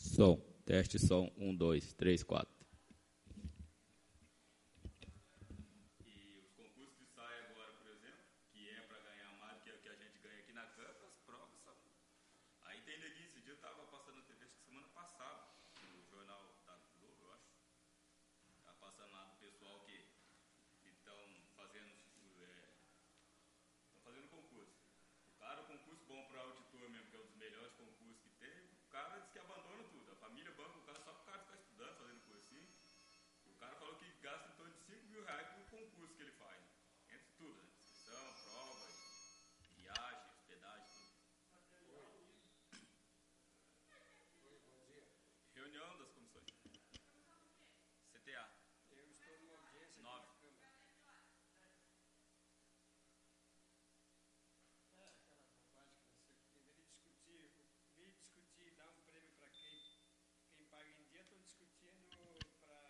Som, teste som, 1, 2, 3, 4. E os concursos que saem agora, por exemplo, que é para ganhar mais do que o que a gente ganha aqui na Câmara, as provas são. Aí tem neguinho, esse dia eu estava passando na TV, acho que semana passada, no Jornal da Globo, eu acho. Estava passando lá do pessoal que estão fazendo, fazendo concurso. O cara, o concurso bom para auditor mesmo, que é um dos melhores concursos que tem, o cara diz que abandona tudo. A família banca o cara só para o cara ficar estudando, fazendo cursinho. E o cara falou que gasta em torno de R$ 5.000 por concurso que ele faz. Entre tudo, né? Inscrição, prova, viagem, hospedagem, tudo. Reunião das comissões. CTA. Eu estou numa audiência 9. aqui na Câmara. Aquela bobagem que você tem. Em vez de discutir e dar um prêmio para quem paga em dia, estou discutindo para...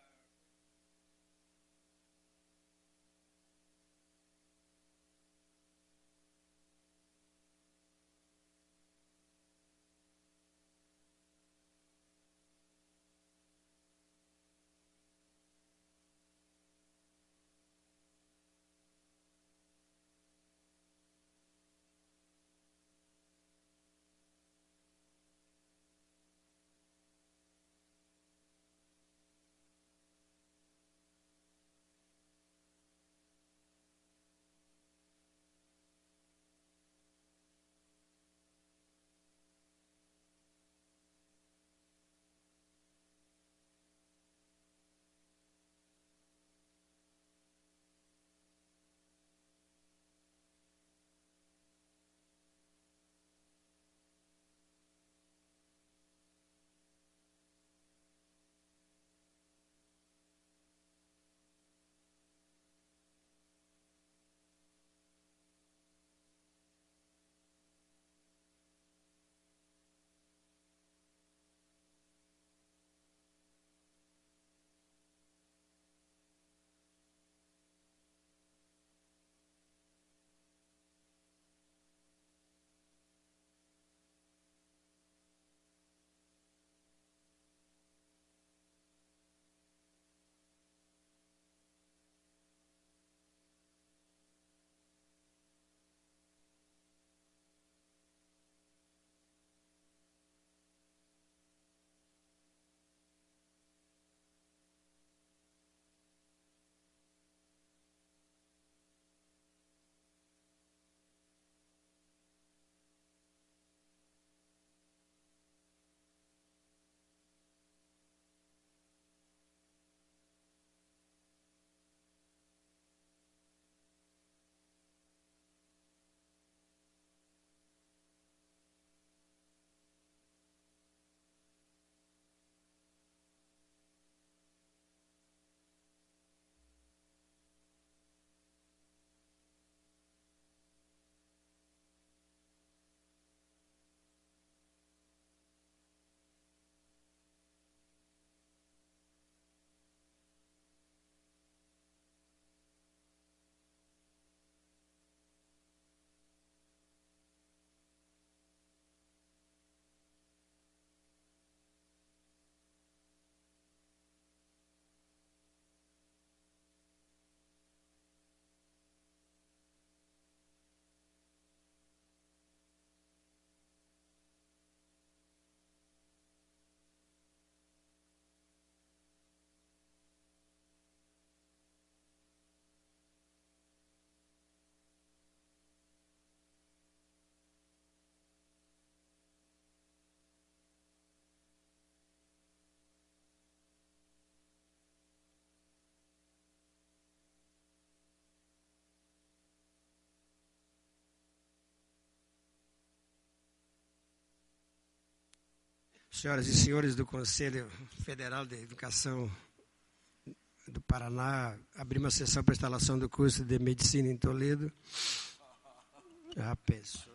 Senhoras e senhores do Conselho Federal de Educação do Paraná, abrimos a sessão para instalação do curso de Medicina em Toledo. Já pensou?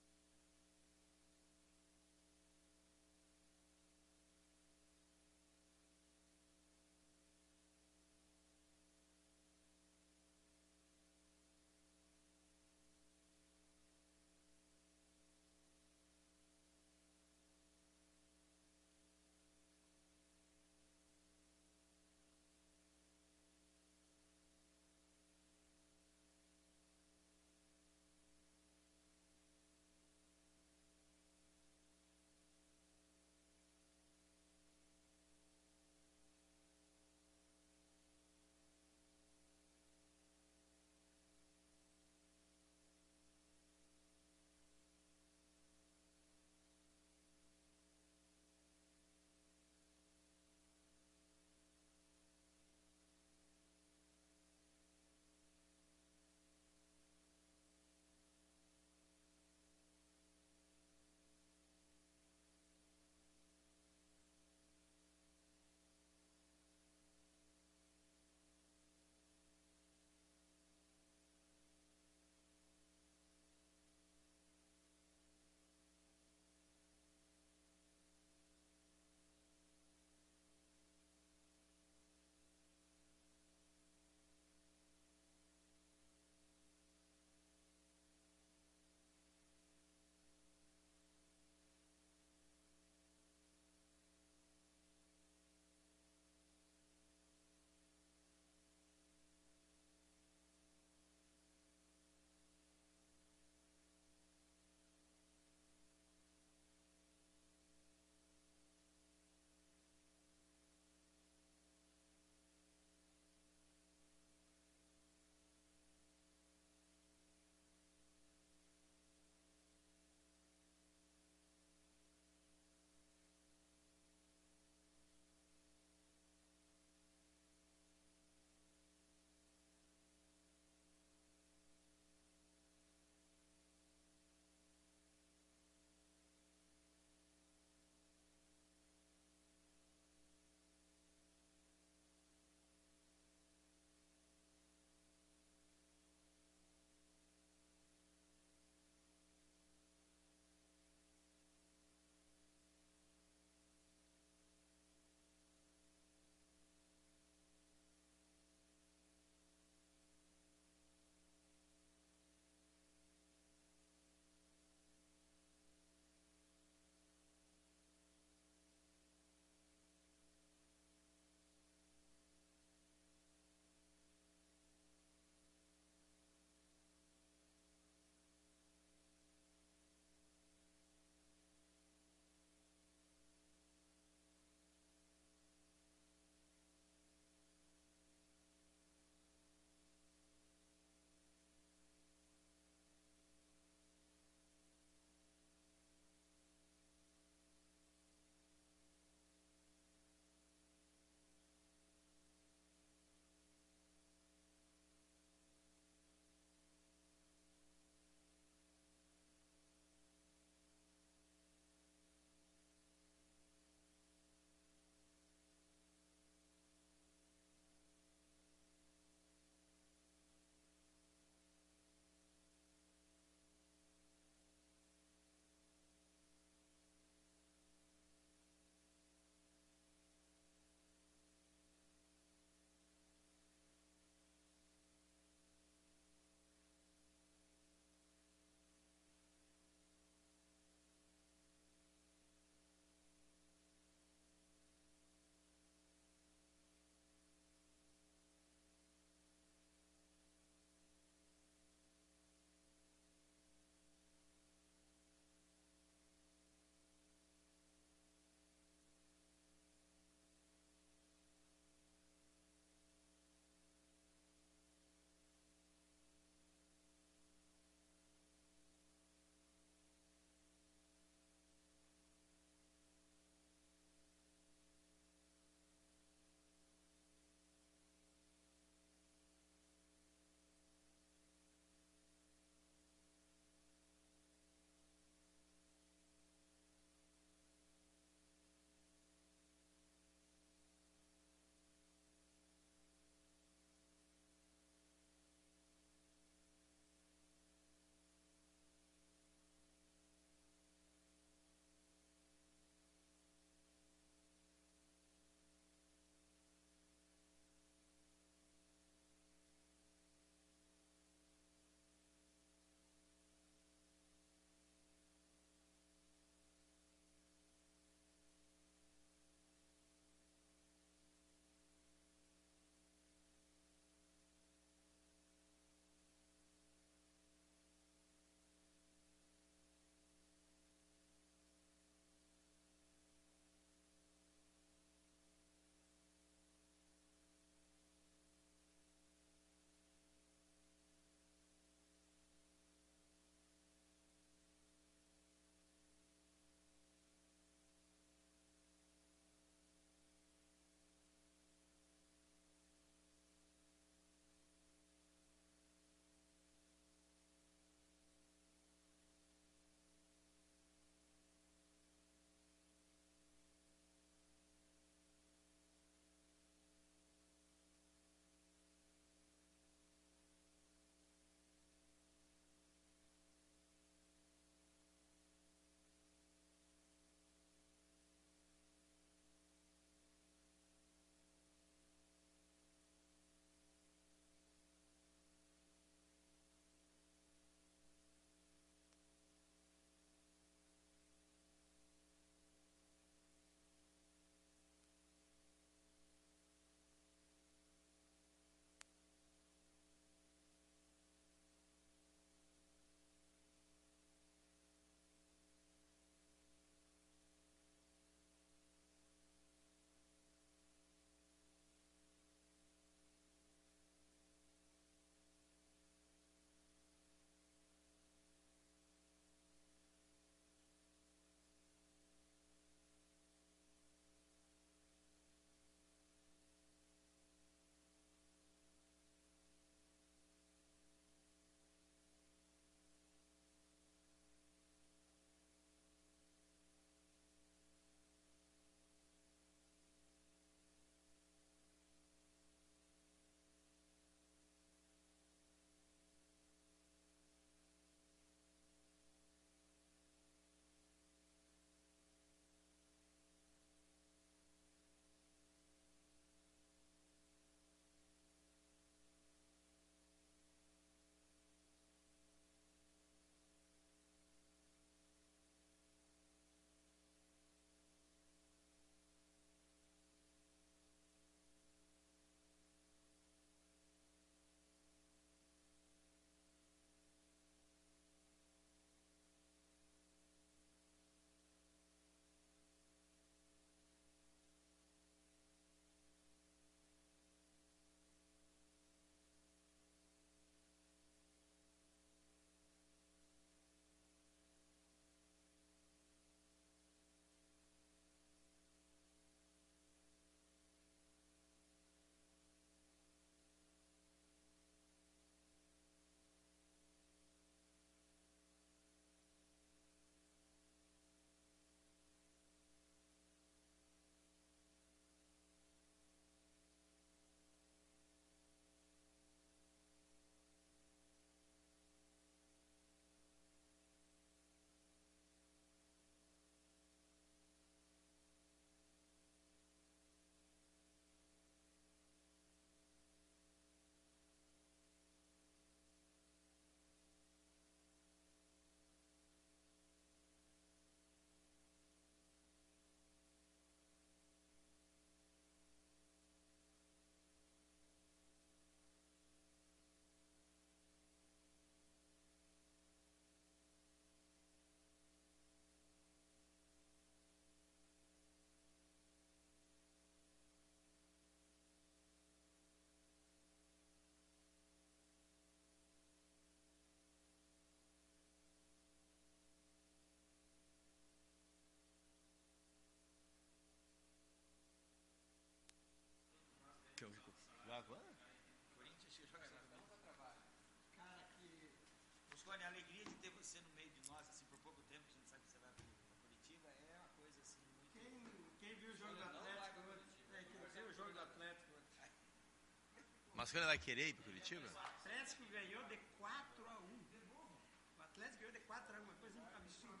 Mascana vai querer ir para Curitiba? O Atlético ganhou de 4-1. O Atlético ganhou de 4-1, uma coisa absurda.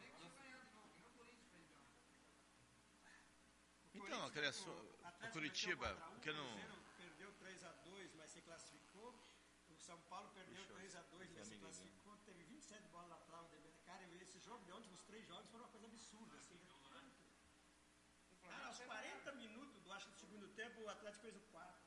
Então, o Curitiba, porque não... Perdeu 3-2, mas se classificou. O São Paulo perdeu 3-2, mas se classificou. Teve 27 bolas na trave de mercado. E esse jogo de ontem, os 3 jogos, foram uma coisa absurda. Assim, aos 40 minutos do segundo tempo, o Atlético fez o 4.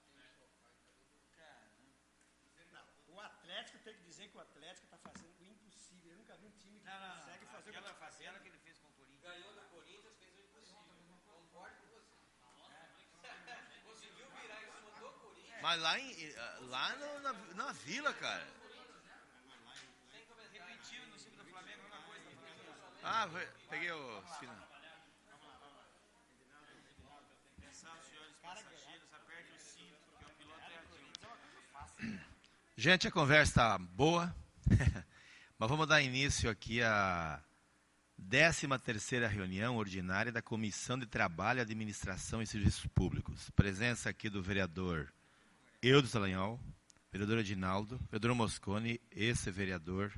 Não, o Atlético tem que dizer que o Atlético está fazendo o impossível. Eu nunca vi um time que consegue fazer o que está fazendo. Aquela que ele fez com o Corinthians. Ganhou do Corinthians, fez o impossível. Concordo com você. Conseguiu virar em cima do Corinthians. Mas na Vila, cara. Repetiu no ciclo do Flamengo, a mesma coisa. Ah, peguei o... Senhores passageiros, aperte o cinto, porque o piloto é aquilo. Gente, a conversa está boa, mas vamos dar início aqui à 13ª reunião ordinária da Comissão de Trabalho, Administração e Serviços Públicos. Presença aqui do vereador Eudes Dallagnol, vereador Edinaldo, vereador Mosconi, esse vereador,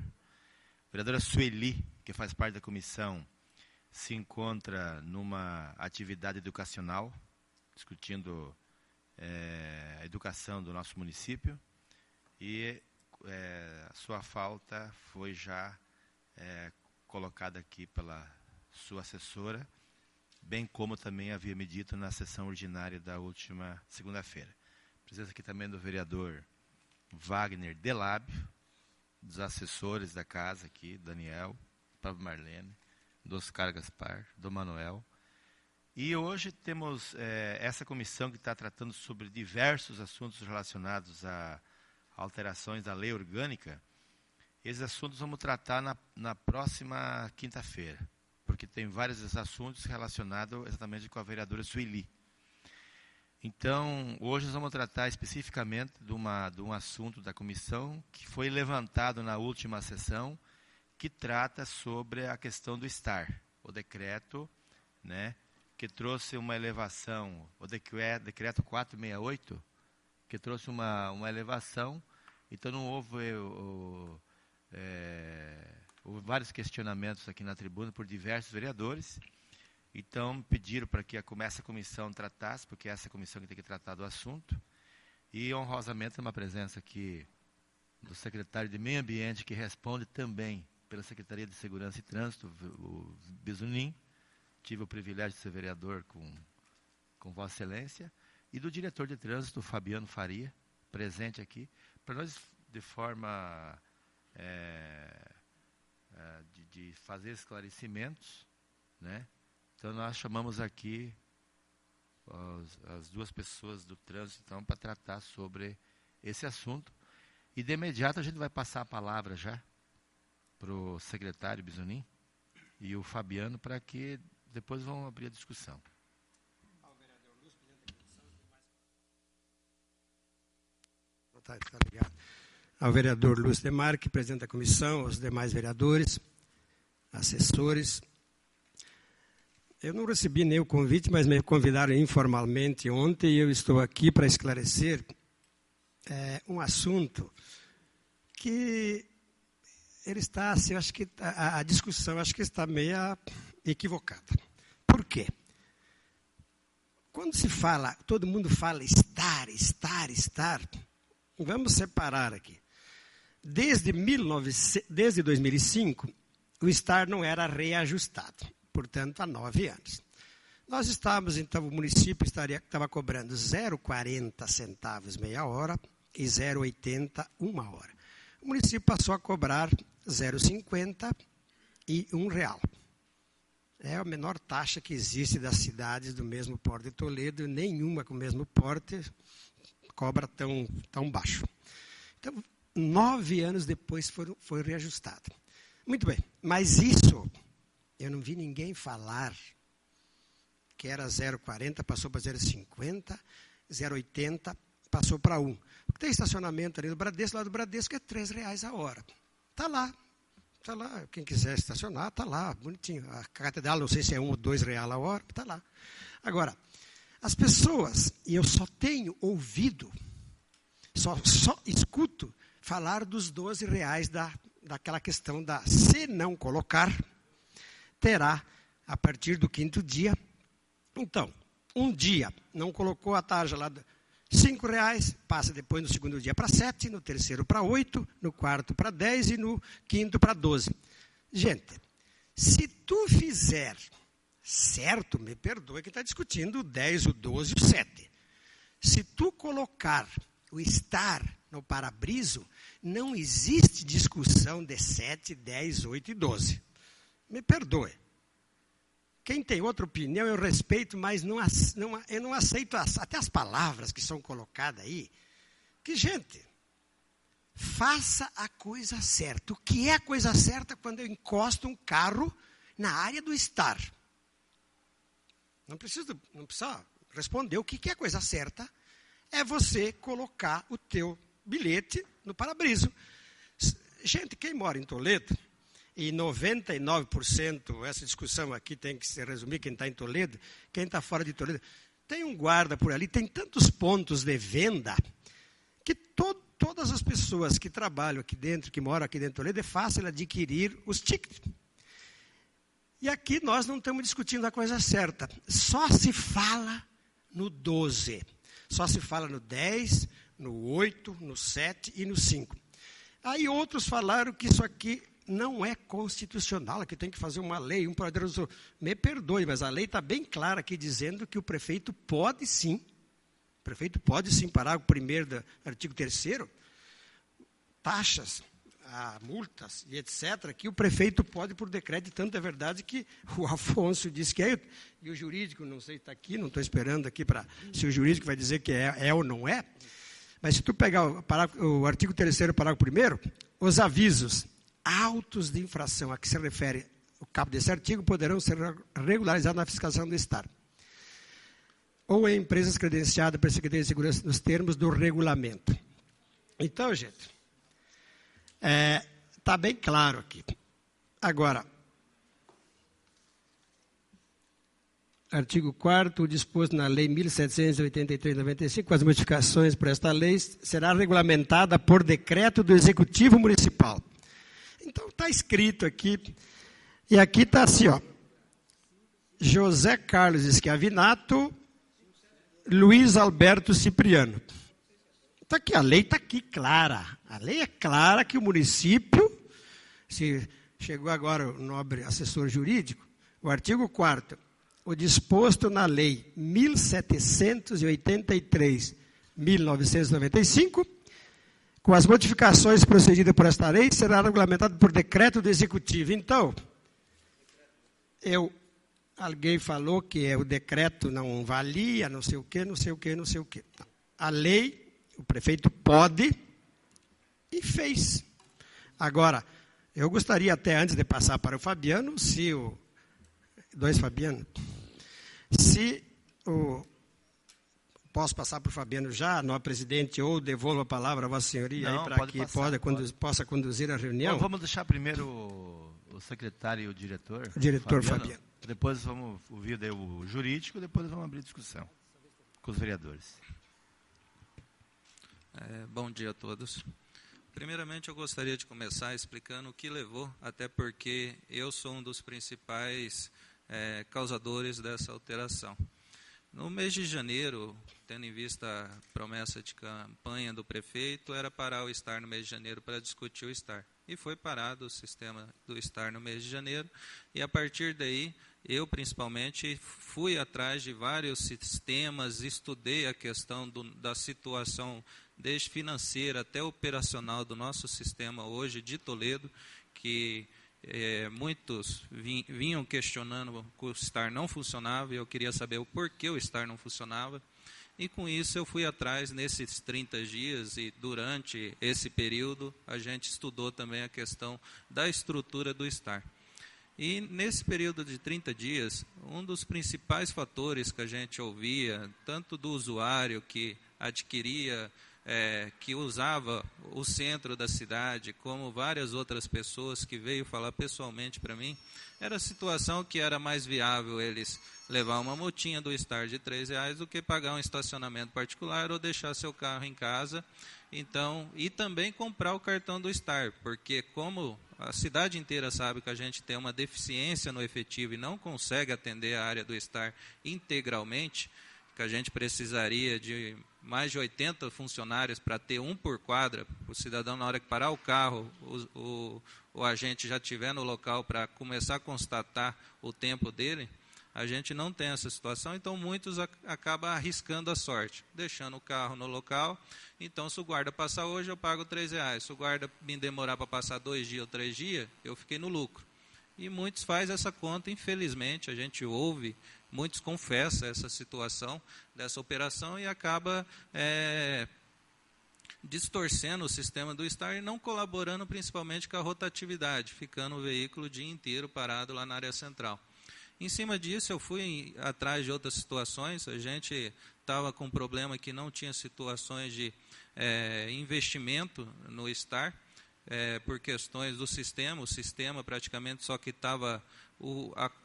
vereadora Sueli, que faz parte da comissão, se encontra numa atividade educacional, discutindo a educação do nosso município, e a sua falta foi já colocada aqui pela sua assessora, bem como também havia me dito na sessão ordinária da última segunda-feira. Presença aqui também do vereador Wagner Delábio, dos assessores da casa aqui, Daniel, Pablo Marlene, do Oscar Gaspar, do Manuel. E hoje temos essa comissão que está tratando sobre diversos assuntos relacionados a alterações da lei orgânica. Esses assuntos vamos tratar na próxima quinta-feira, porque tem vários assuntos relacionados exatamente com a vereadora Sueli. Então, hoje nós vamos tratar especificamente de um assunto da comissão que foi levantado na última sessão, que trata sobre a questão do STAR, o decreto, né, que trouxe uma elevação, o decreto 468, que trouxe uma elevação. Então não houve vários questionamentos aqui na tribuna por diversos vereadores. Então pediram para que essa comissão tratasse, porque essa é a comissão que tem que tratar do assunto. E honrosamente uma presença aqui do secretário de Meio Ambiente, que responde também pela Secretaria de Segurança e Trânsito, o Bizunin. Tive o privilégio de ser vereador com Vossa Excelência. E do diretor de trânsito, Fabiano Faria, presente aqui, para nós, de forma de fazer esclarecimentos, né? Então, nós chamamos aqui as duas pessoas do trânsito então, para tratar sobre esse assunto. E, de imediato, a gente vai passar a palavra já para o secretário Bizunin e o Fabiano, para que depois vão abrir a discussão. Tá ligado. Ao vereador Lúcio Demarque, presidente da comissão, aos demais vereadores, assessores. Eu não recebi nem o convite, mas me convidaram informalmente ontem e eu estou aqui para esclarecer um assunto que ele está, assim, eu acho que a discussão acho que está meio equivocada. Por quê? Quando se fala, todo mundo fala estar, vamos separar aqui. Desde 2005, o STAR não era reajustado, portanto, há 9 anos. Nós estávamos, então, o município estava cobrando 0,40 centavos meia hora e 0,80 uma hora. O município passou a cobrar 0,50 e R$1. É a menor taxa que existe das cidades do mesmo porte de Toledo, nenhuma com o mesmo porte cobra tão baixo. Então, 9 anos depois foi reajustado. Muito bem, mas isso, eu não vi ninguém falar que era 0,40, passou para 0,50, 0,80, passou para 1. Tem estacionamento ali do Bradesco, lá do Bradesco é R$3 a hora. Está lá, quem quiser estacionar, está lá, bonitinho. A catedral, não sei se é R$1 ou R$2 a hora, está lá. Agora, as pessoas, e eu só tenho ouvido Só escuto falar dos R$12 daquela questão da, se não colocar, terá a partir do 5º dia. Então, um dia não colocou a taxa lá de R$5, passa depois no 2º dia para 7, no 3º para 8, no 4º para 10 e no 5º para 12. Gente, se tu fizer certo, me perdoe que está discutindo o 10, o 12 e o 7. Se tu colocar o estar no para-briso, não existe discussão de 7, 10, 8 e 12. Me perdoe. Quem tem outra opinião eu respeito, mas eu não aceito até as palavras que são colocadas aí. Que, gente, faça a coisa certa. O que é a coisa certa quando eu encosto um carro na área do estar? Não precisa responder. O que é a coisa certa? É você colocar o teu bilhete no para-brisa. Gente, quem mora em Toledo, e 99%, essa discussão aqui tem que se resumir, quem está em Toledo, quem está fora de Toledo, tem um guarda por ali, tem tantos pontos de venda, que todas as pessoas que trabalham aqui dentro, que moram aqui dentro de Toledo, é fácil adquirir os tickets. E aqui nós não estamos discutindo a coisa certa, só se fala no 12, só se fala no 10, no 8, no 7 e no 5. Aí outros falaram que isso aqui não é constitucional, que tem que fazer uma lei, um projeto. Me perdoe, mas a lei está bem clara aqui dizendo que o prefeito pode sim, parágrafo 1º do artigo 3º, taxas, multas e etc., que o prefeito pode por decreto, e tanto é verdade que o Afonso disse que é, e o jurídico, não sei se está aqui, não estou esperando aqui para se o jurídico vai dizer que é ou não é, mas se tu pegar o artigo 3º, parágrafo 1º, os avisos autos de infração a que se refere o cabo desse artigo poderão ser regularizados na fiscalização do Estado ou em empresas credenciadas para a Secretaria de Segurança nos termos do regulamento. Então, gente, está bem claro aqui. Agora, artigo 4º, disposto na Lei 1783/95, com as modificações para esta lei, será regulamentada por decreto do Executivo Municipal. Então, está escrito aqui, e aqui está assim, ó, José Carlos Schiavinato, Luiz Alberto Cipriano. Então, aqui, a lei está aqui clara. A lei é clara que o município, se chegou agora o nobre assessor jurídico, o artigo 4º, o disposto na lei 1783/1995, com as modificações procedidas por esta lei, será regulamentado por decreto do Executivo. Então, alguém falou que o decreto não valia, não sei o quê, não sei o quê, não sei o quê. A lei, o prefeito pode e fez. Agora, eu gostaria até, antes de passar para o Fabiano, posso passar para o Fabiano já, não, presidente, ou devolvo a palavra a Vossa Senhoria para que possa conduzir a reunião? Bom, vamos deixar primeiro o secretário e o diretor. O diretor Fabiano. Depois vamos ouvir o jurídico, depois vamos abrir discussão com os vereadores. Bom dia a todos. Primeiramente, eu gostaria de começar explicando o que levou, até porque eu sou um dos principais causadores dessa alteração. No mês de janeiro, tendo em vista a promessa de campanha do prefeito, era parar o estar no mês de janeiro para discutir o estar. E foi parado o sistema do estar no mês de janeiro, e a partir daí, eu principalmente fui atrás de vários sistemas, estudei a questão da situação, desde financeira até operacional do nosso sistema hoje de Toledo, que muitos vinham questionando que o estar não funcionava, e eu queria saber o porquê o estar não funcionava. E com isso eu fui atrás nesses 30 dias, e durante esse período a gente estudou também a questão da estrutura do estar. E nesse período de 30 dias, um dos principais fatores que a gente ouvia, tanto do usuário que adquiria que usava o centro da cidade, como várias outras pessoas que veio falar pessoalmente para mim, era a situação que era mais viável eles levar uma motinha do Star de R$3 do que pagar um estacionamento particular ou deixar seu carro em casa. Então, e também comprar o cartão do Star, porque como a cidade inteira sabe que a gente tem uma deficiência no efetivo e não consegue atender a área do Star integralmente, que a gente precisaria de mais de 80 funcionários para ter um por quadra, o cidadão, na hora que parar o carro, o agente já estiver no local para começar a constatar o tempo dele, a gente não tem essa situação, então muitos acabam arriscando a sorte, deixando o carro no local. Então, se o guarda passar hoje, eu pago R$3. Se o guarda me demorar para passar 2 dias ou 3 dias, eu fiquei no lucro. E muitos fazem essa conta, infelizmente, a gente ouve, muitos confessam essa situação dessa operação e acaba distorcendo o sistema do Star e não colaborando principalmente com a rotatividade, ficando o veículo o dia inteiro parado lá na área central. Em cima disso, eu fui atrás de outras situações. A gente estava com um problema que não tinha situações de investimento no Star, por questões do sistema. O sistema praticamente só quitava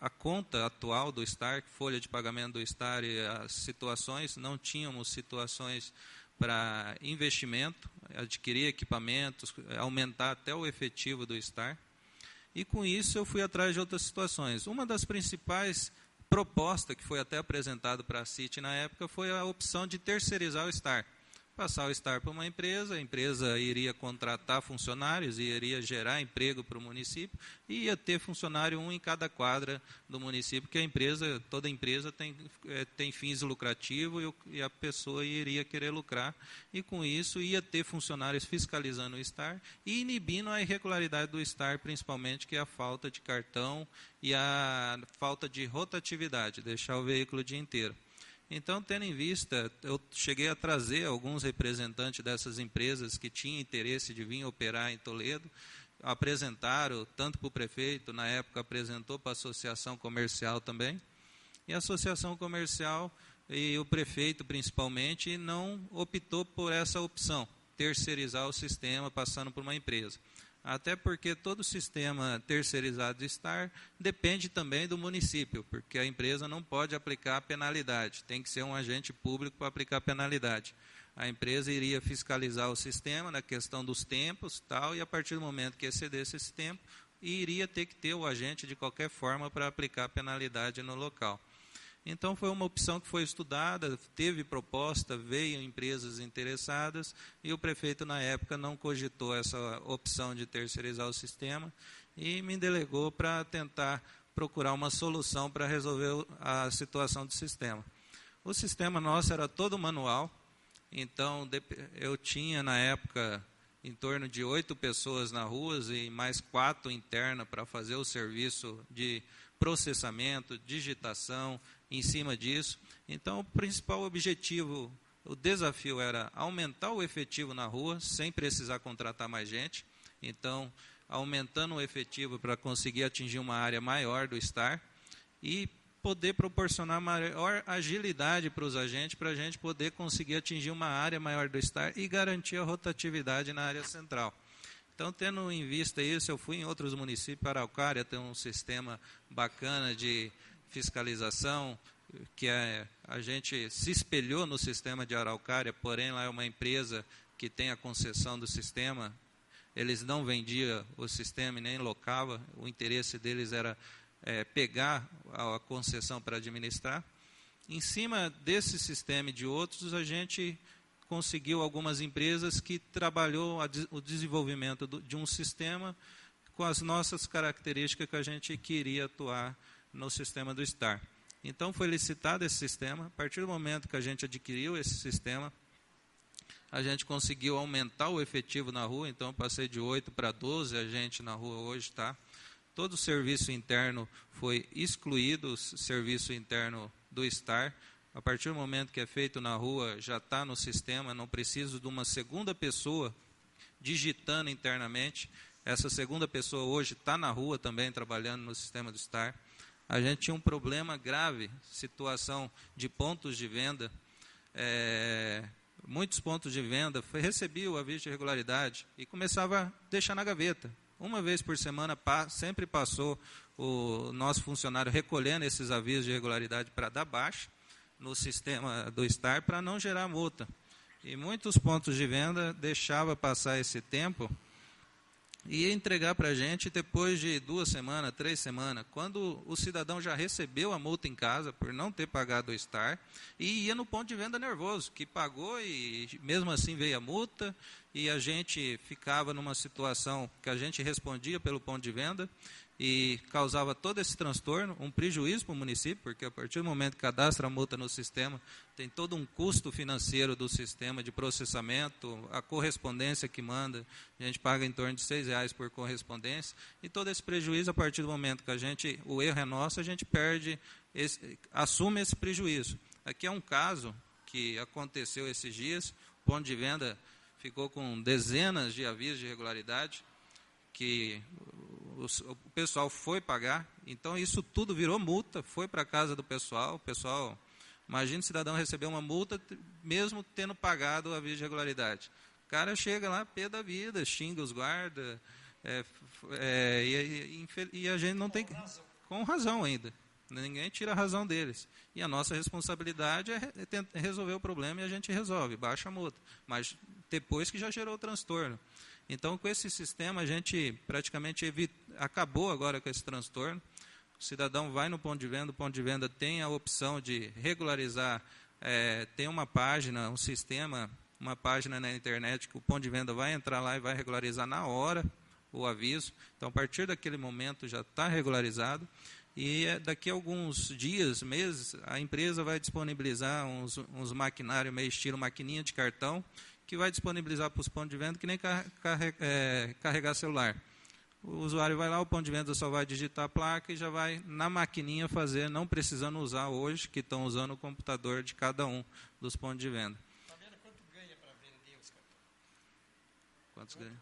a conta atual do Star, folha de pagamento do Star e as situações. Não tínhamos situações para investimento, adquirir equipamentos, aumentar até o efetivo do Star. E com isso eu fui atrás de outras situações. Uma das principais propostas que foi até apresentada para a CIT na época foi a opção de terceirizar o Star. Passar o Star para uma a empresa iria contratar funcionários, iria gerar emprego para o município e ia ter funcionário um em cada quadra do município, porque toda empresa tem fins lucrativos e a pessoa iria querer lucrar. E com isso ia ter funcionários fiscalizando o Star e inibindo a irregularidade do Star, principalmente, que é a falta de cartão e a falta de rotatividade, deixar o veículo o dia inteiro. Então, tendo em vista, eu cheguei a trazer alguns representantes dessas empresas que tinham interesse de vir operar em Toledo, apresentaram tanto para o prefeito, na época apresentou para a associação comercial também, e a associação comercial e o prefeito principalmente não optou por essa opção, terceirizar o sistema passando por uma empresa. Até porque todo o sistema terceirizado de Star depende também do município, porque a empresa não pode aplicar penalidade, tem que ser um agente público para aplicar penalidade. A empresa iria fiscalizar o sistema na questão dos tempos, tal, e a partir do momento que excedesse esse tempo, iria ter que ter o agente de qualquer forma para aplicar penalidade no local. Então, foi uma opção que foi estudada, teve proposta, veio empresas interessadas, e o prefeito, na época, não cogitou essa opção de terceirizar o sistema e me delegou para tentar procurar uma solução para resolver a situação do sistema. O sistema nosso era todo manual, então eu tinha, na época, em torno de 8 pessoas na rua e mais 4 internas para fazer o serviço de processamento, digitação, em cima disso. Então, o principal objetivo, o desafio era aumentar o efetivo na rua, sem precisar contratar mais gente. Então, aumentando o efetivo para conseguir atingir uma área maior do Star e poder proporcionar maior agilidade para os agentes, para a gente poder conseguir atingir uma área maior do Star e garantir a rotatividade na área central. Então, tendo em vista isso, eu fui em outros municípios. Araucária tem um sistema bacana de fiscalização, que a gente se espelhou no sistema de Araucária, porém lá é uma empresa que tem a concessão do sistema, eles não vendiam o sistema e nem locava, o interesse deles era pegar a concessão para administrar. Em cima desse sistema e de outros, a gente conseguiu algumas empresas que trabalhou o desenvolvimento de um sistema com as nossas características que a gente queria atuar no sistema do Star. Então, foi licitado esse sistema. A partir do momento que a gente adquiriu esse sistema, a gente conseguiu aumentar o efetivo na rua. Então, eu passei de 8 para 12 agentes na rua hoje. Tá? Todo o serviço interno foi excluído, o serviço interno do Star. A partir do momento que é feito na rua, já está no sistema, não preciso de uma segunda pessoa digitando internamente. Essa segunda pessoa hoje está na rua também, trabalhando no sistema do Star. A gente tinha um problema grave, situação de pontos de venda. muitos pontos de venda recebiam o aviso de irregularidade e começava a deixar na gaveta. Uma vez por semana sempre passou o nosso funcionário recolhendo esses avisos de irregularidade para dar baixa no sistema do STAR para não gerar multa. E muitos pontos de venda deixavam passar esse tempo e ia entregar para a gente depois de 2 semanas, 3 semanas, quando o cidadão já recebeu a multa em casa por não ter pagado o STAR e ia no ponto de venda nervoso, que pagou e mesmo assim veio a multa e a gente ficava numa situação que a gente respondia pelo ponto de venda e causava todo esse transtorno, um prejuízo para o município, porque a partir do momento que cadastra a multa no sistema, tem todo um custo financeiro do sistema de processamento, a correspondência que manda, a gente paga em torno de R$6 por correspondência, e todo esse prejuízo, a partir do momento que o erro é nosso, a gente perde, assume esse prejuízo. Aqui é um caso que aconteceu esses dias, o ponto de venda ficou com dezenas de avisos de irregularidade, que o pessoal foi pagar, então isso tudo virou multa, foi para a casa do pessoal, imagina o cidadão receber uma multa mesmo tendo pagado o aviso de irregularidade. O cara chega lá, pé da vida, xinga os guardas, e a gente não tem... Com razão ainda. Ninguém tira a razão deles. E a nossa responsabilidade é resolver o problema e a gente resolve, baixa a multa. Mas depois que já gerou o transtorno. Então, com esse sistema, a gente praticamente acabou agora com esse transtorno. O cidadão vai no ponto de venda, o ponto de venda tem a opção de regularizar, tem uma página, um sistema, uma página na internet que o ponto de venda vai entrar lá e vai regularizar na hora o aviso. Então, a partir daquele momento já está regularizado. E daqui a alguns dias, meses, a empresa vai disponibilizar uns maquinários meio estilo maquininha de cartão, que vai disponibilizar para os pontos de venda que nem carregar celular. O usuário vai lá, o ponto de venda só vai digitar a placa e já vai na maquininha fazer, não precisando usar hoje, que estão usando o computador de cada um dos pontos de venda. Fabiana, quanto ganha para vender os cartões? Quantos ganha?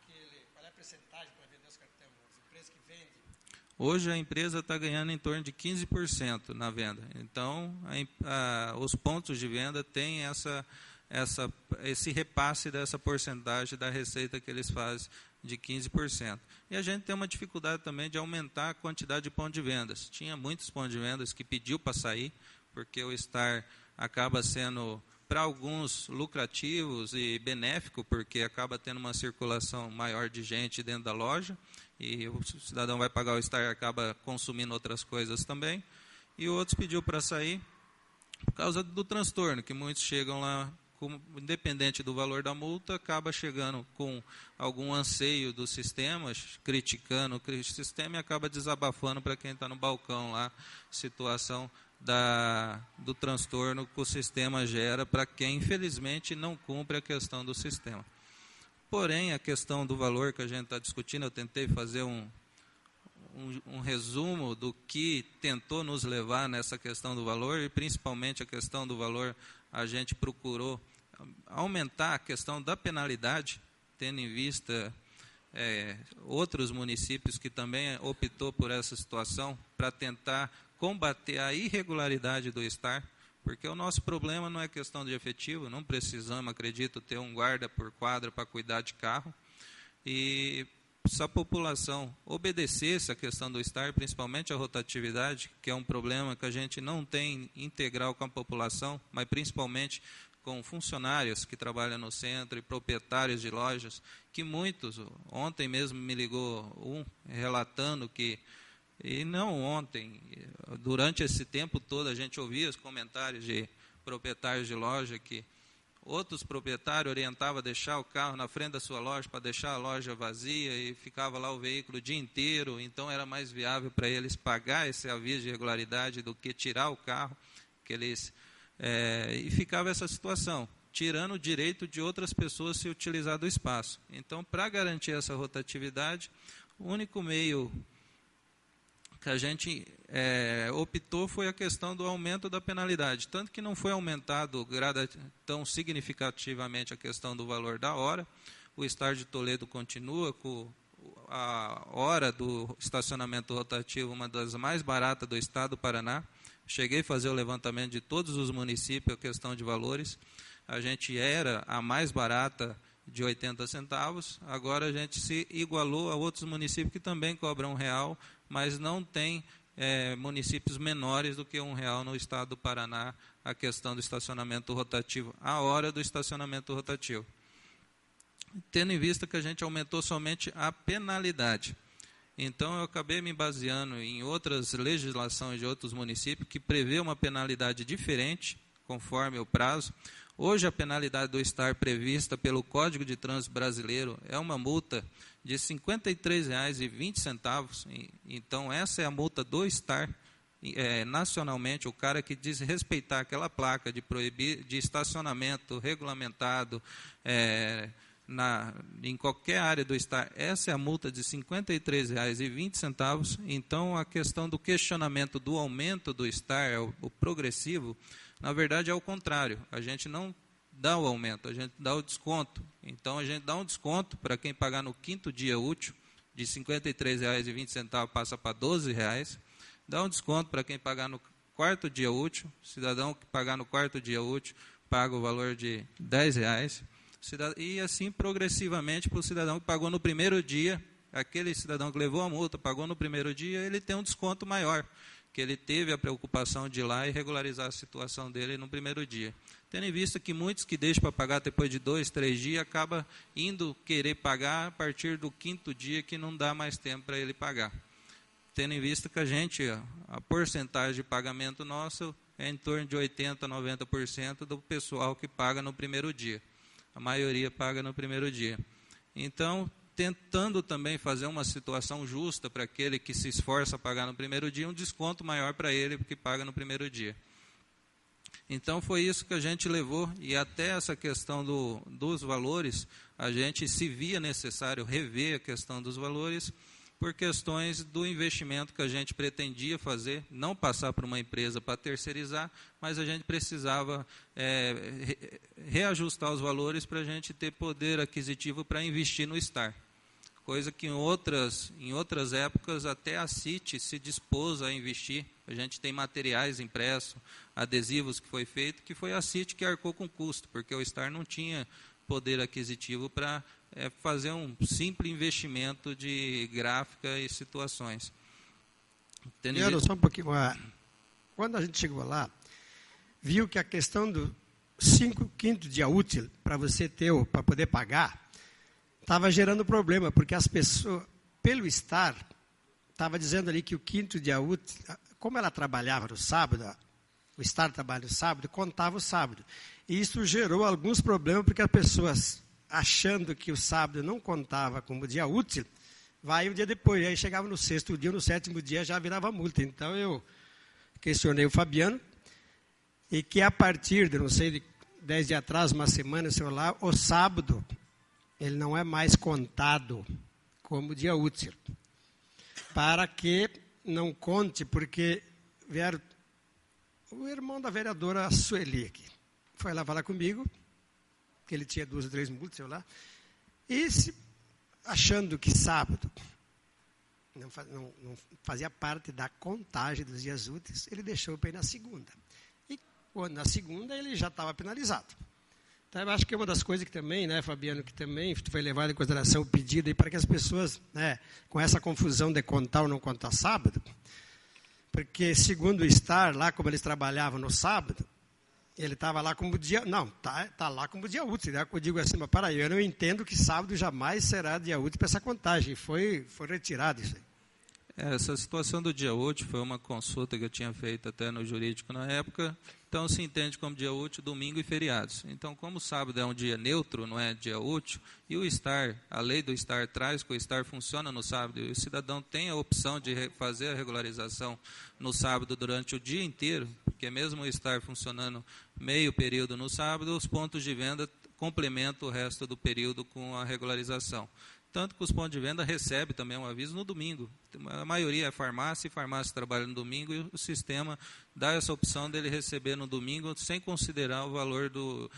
Qual é a porcentagem para vender os cartões? As empresas que vendem? Hoje a empresa está ganhando em torno de 15% na venda. Então, os pontos de venda têm esse repasse dessa porcentagem da receita que eles fazem de 15%. E a gente tem uma dificuldade também de aumentar a quantidade de pontos de vendas. Tinha muitos pontos de vendas que pediu para sair, porque o STAR acaba sendo, para alguns, lucrativos e benéfico, porque acaba tendo uma circulação maior de gente dentro da loja, e o cidadão vai pagar o STAR e acaba consumindo outras coisas também. E outros pediu para sair por causa do transtorno, que muitos chegam lá, independente do valor da multa, acaba chegando com algum anseio do sistema, criticando o sistema e acaba desabafando para quem está no balcão lá, situação do transtorno que o sistema gera para quem, infelizmente, não cumpre a questão do sistema. Porém, a questão do valor que a gente está discutindo, eu tentei fazer um resumo do que tentou nos levar nessa questão do valor, e principalmente a questão do valor, a gente procurou aumentar a questão da penalidade, tendo em vista outros municípios que também optou por essa situação, para tentar combater a irregularidade do STAR, porque o nosso problema não é questão de efetivo, não precisamos, acredito, ter um guarda por quadra para cuidar de carro, e se a população obedecesse a questão do STAR, principalmente a rotatividade, que é um problema que a gente não tem integral com a população, mas principalmente com funcionários que trabalham no centro e proprietários de lojas, que muitos, ontem mesmo me ligou relatando que, e não ontem, durante esse tempo todo a gente ouvia os comentários de proprietários de loja que outros proprietários orientavam a deixar o carro na frente da sua loja para deixar a loja vazia e ficava lá o veículo o dia inteiro, então era mais viável para eles pagar esse aviso de irregularidade do que tirar o carro, e ficava essa situação, tirando o direito de outras pessoas se utilizar do espaço. Então, para garantir essa rotatividade, o único meio que a gente optou foi a questão do aumento da penalidade, tanto que não foi aumentado tão significativamente a questão do valor da hora. O STAR de Toledo continua com a hora do estacionamento rotativo, uma das mais baratas do estado do Paraná. Cheguei a fazer o levantamento de todos os municípios, a questão de valores. a gente era a mais barata de 80 centavos, agora a gente se igualou a outros municípios que também cobram R$1, mas não tem municípios menores do que R$1 no estado do Paraná, a questão do estacionamento rotativo, a hora do estacionamento rotativo. Tendo em vista que a gente aumentou somente a penalidade. Então, eu acabei me baseando em outras legislações de outros municípios que prevê uma penalidade diferente, conforme o prazo. Hoje, a penalidade do STAR prevista pelo Código de Trânsito Brasileiro é uma multa de R$ 53,20. Então, essa é a multa do STAR. Nacionalmente, o cara que desrespeitar aquela placa de proibir de estacionamento regulamentado em qualquer área do STAR, essa é a multa de R$ 53,20. Então, a questão do questionamento do aumento do STAR, o progressivo, na verdade é o contrário. A gente não dá o aumento, a gente dá o desconto. Então, a gente dá um desconto para quem pagar no 5º dia útil, de R$ 53,20 passa para R$ 12,00. Dá um desconto para quem pagar no 4º dia útil. Cidadão que pagar no 4º dia útil paga o valor de R$ 10,00. E assim progressivamente para o cidadão que pagou no primeiro dia, aquele cidadão que levou a multa, pagou no primeiro dia, ele tem um desconto maior, que ele teve a preocupação de ir lá e regularizar a situação dele no primeiro dia. Tendo em vista que muitos que deixam para pagar depois de 2, 3 dias, acabam indo querer pagar a partir do 5º dia, que não dá mais tempo para ele pagar. Tendo em vista que a porcentagem de pagamento nosso é em torno de 80% a 90% do pessoal que paga no primeiro dia. A maioria paga no primeiro dia. Então, tentando também fazer uma situação justa para aquele que se esforça a pagar no primeiro dia, um desconto maior para ele que paga no primeiro dia. Então, foi isso que a gente levou, e até essa questão dos valores, a gente se via necessário rever a questão dos valores, por questões do investimento que a gente pretendia fazer, não passar para uma empresa para terceirizar, mas a gente precisava reajustar os valores para a gente ter poder aquisitivo para investir no STAR. Coisa que em outras épocas até a CIT se dispôs a investir. A gente tem materiais impressos, adesivos que foi feito, que foi a CIT que arcou com o custo, porque o STAR não tinha poder aquisitivo para fazer um simples investimento de gráfica e situações. Só um pouquinho. Quando a gente chegou lá, viu que a questão do 5º dia útil para você para poder pagar, estava gerando problema, porque as pessoas, pelo STAR, estava dizendo ali que o 5º dia útil, como ela trabalhava no sábado, o STAR trabalha no sábado, contava o sábado. E isso gerou alguns problemas, porque as pessoas, achando que o sábado não contava como dia útil, vai um dia depois. Aí chegava no 6º dia, no 7º dia já virava multa. Então eu questionei o Fabiano, e que a partir de, não sei, de 10 dias atrás, uma semana, sei lá, o sábado, ele não é mais contado como dia útil. Para que não conte, porque vieram o irmão da vereadora Sueli aqui. Foi lá falar comigo, que ele tinha 2 ou 3 multas, sei lá, e achando que sábado não fazia parte da contagem dos dias úteis, ele deixou para ir na segunda. E na segunda ele já estava penalizado. Então, eu acho que é uma das coisas que também, né, Fabiano, que também foi levado em consideração o pedido aí para que as pessoas, né, com essa confusão de contar ou não contar sábado, porque segundo o STAR, lá como eles trabalhavam no sábado, ele estava lá como dia, não, tá lá como dia útil. Né? Eu digo assim, mas para aí, eu não entendo que sábado jamais será dia útil para essa contagem. Foi retirado isso aí. Essa situação do dia útil foi uma consulta que eu tinha feito até no jurídico na época. Então, se entende como dia útil domingo e feriados. Então, como o sábado é um dia neutro, não é dia útil, e o STAR, a lei do STAR traz que o STAR funciona no sábado, e o cidadão tem a opção de fazer a regularização no sábado durante o dia inteiro, porque mesmo o STAR funcionando meio período no sábado, os pontos de venda complementam o resto do período com a regularização. Tanto que os pontos de venda recebem também um aviso no domingo. A maioria é farmácia, e farmácia trabalha no domingo, e o sistema dá essa opção dele receber no domingo, sem considerar o valor o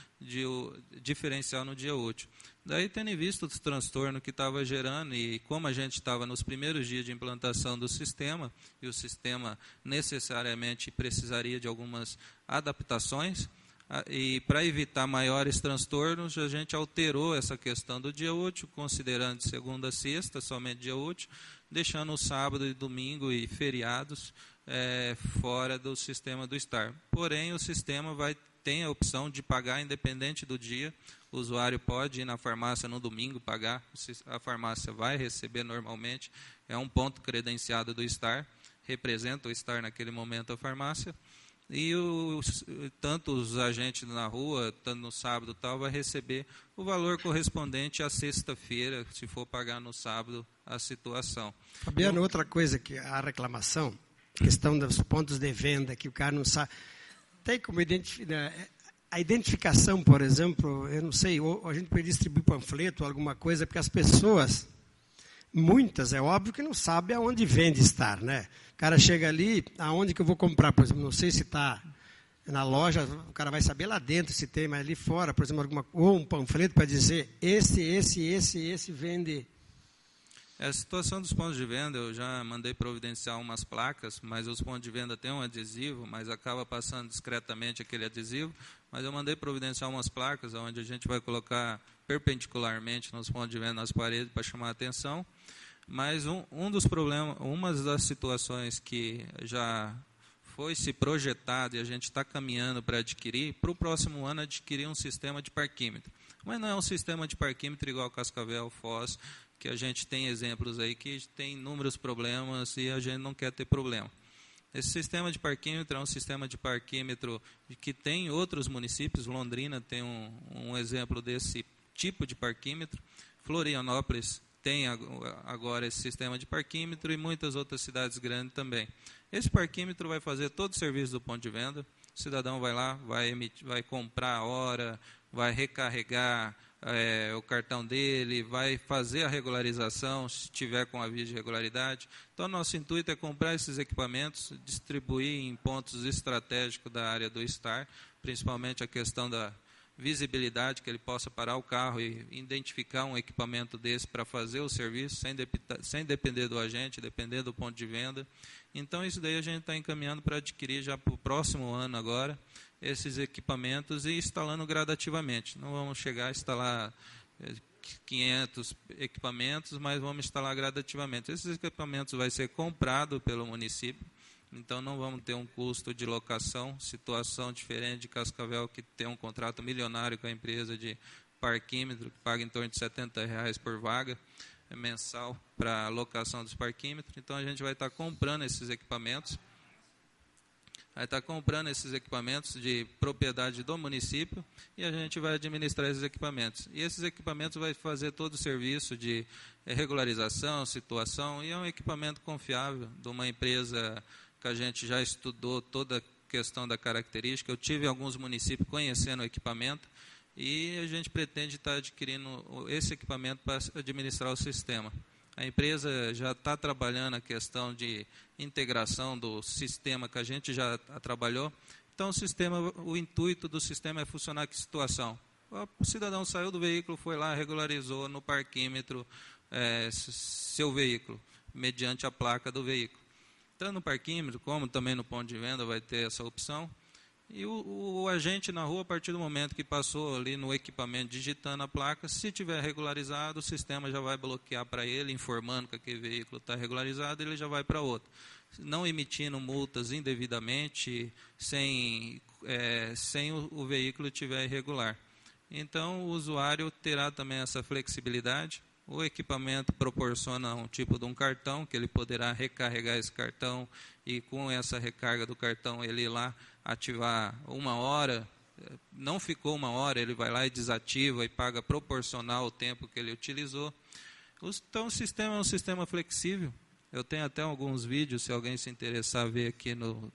diferencial no dia útil. Daí, tendo em vista os transtornos que estava gerando, e como a gente estava nos primeiros dias de implantação do sistema, e o sistema necessariamente precisaria de algumas adaptações, E para evitar maiores transtornos, a gente alterou essa questão do dia útil, considerando de segunda a sexta, somente dia útil, deixando o sábado e domingo e feriados fora do sistema do STAR. Porém, o sistema tem a opção de pagar independente do dia. O usuário pode ir na farmácia no domingo pagar, a farmácia vai receber normalmente, é um ponto credenciado do STAR, representa o STAR naquele momento a farmácia. E tanto os agentes na rua, tanto no sábado e tal, vai receber o valor correspondente à sexta-feira, se for pagar no sábado a situação. Fabiano, outra coisa que a reclamação, questão dos pontos de venda, que o cara não sabe. Tem como identificar. A identificação, por exemplo, eu não sei, ou a gente pode distribuir panfleto, alguma coisa, porque as pessoas, muitas, é óbvio que não sabem aonde vende STAR, né? O cara chega ali, aonde que eu vou comprar, por exemplo, não sei se está na loja, o cara vai saber lá dentro se tem, mas ali fora, por exemplo, ou um panfleto para dizer, esse vende. A situação dos pontos de venda, eu já mandei providenciar umas placas, mas os pontos de venda têm um adesivo, mas acaba passando discretamente aquele adesivo, mas eu mandei providenciar umas placas, onde a gente vai colocar perpendicularmente nos pontos de venda nas paredes para chamar a atenção. Mas um dos problemas, uma das situações que já foi se projetado e a gente está caminhando para adquirir, para o próximo ano adquirir um sistema de parquímetro. Mas não é um sistema de parquímetro igual Cascavel, Foz, que a gente tem exemplos aí que tem inúmeros problemas e a gente não quer ter problema. Esse sistema de parquímetro é um sistema de parquímetro que tem em outros municípios. Londrina tem um exemplo desse tipo de parquímetro. Florianópolis tem agora esse sistema de parquímetro e muitas outras cidades grandes também. Esse parquímetro vai fazer todo o serviço do ponto de venda. O cidadão vai lá, vai comprar a hora, vai recarregar o cartão dele, vai fazer a regularização, se tiver com aviso de regularidade. Então, nosso intuito é comprar esses equipamentos, distribuir em pontos estratégicos da área do STAR, principalmente a questão da visibilidade, que ele possa parar o carro e identificar um equipamento desse para fazer o serviço, sem depender do agente, depender do ponto de venda. Então, isso daí a gente está encaminhando para adquirir já para o próximo ano agora, esses equipamentos e instalando gradativamente. Não vamos chegar a instalar 500 equipamentos, mas vamos instalar gradativamente. Esses equipamentos vão ser comprados pelo município, então não vamos ter um custo de locação, situação diferente de Cascavel, que tem um contrato milionário com a empresa de parquímetro, que paga em torno de R$70 por vaga mensal para a locação dos parquímetros. Então a gente vai estar comprando esses equipamentos. Vai estar comprando esses equipamentos de propriedade do município e a gente vai administrar esses equipamentos. E esses equipamentos vai fazer todo o serviço de regularização, situação, e é um equipamento confiável de uma empresa que a gente já estudou toda a questão da característica. Eu tive alguns municípios conhecendo o equipamento e a gente pretende estar adquirindo esse equipamento para administrar o sistema. A empresa já está trabalhando a questão de integração do sistema que a gente já trabalhou. Então, o intuito do sistema é funcionar que situação? O cidadão saiu do veículo, foi lá, regularizou no parquímetro seu veículo, mediante a placa do veículo. Tanto no parquímetro, como também no ponto de venda, vai ter essa opção. E o agente na rua, a partir do momento que passou ali no equipamento, digitando a placa, se tiver regularizado, o sistema já vai bloquear para ele, informando que aquele veículo está regularizado, ele já vai para outro. Não emitindo multas indevidamente, sem o veículo estiver irregular. Então, o usuário terá também essa flexibilidade. O equipamento proporciona um tipo de um cartão, que ele poderá recarregar esse cartão e com essa recarga do cartão ele ir lá ativar 1 hora, não ficou 1 hora, ele vai lá e desativa e paga proporcional ao tempo que ele utilizou. Então o sistema é um sistema flexível. Eu tenho até alguns vídeos, se alguém se interessar, ver aqui no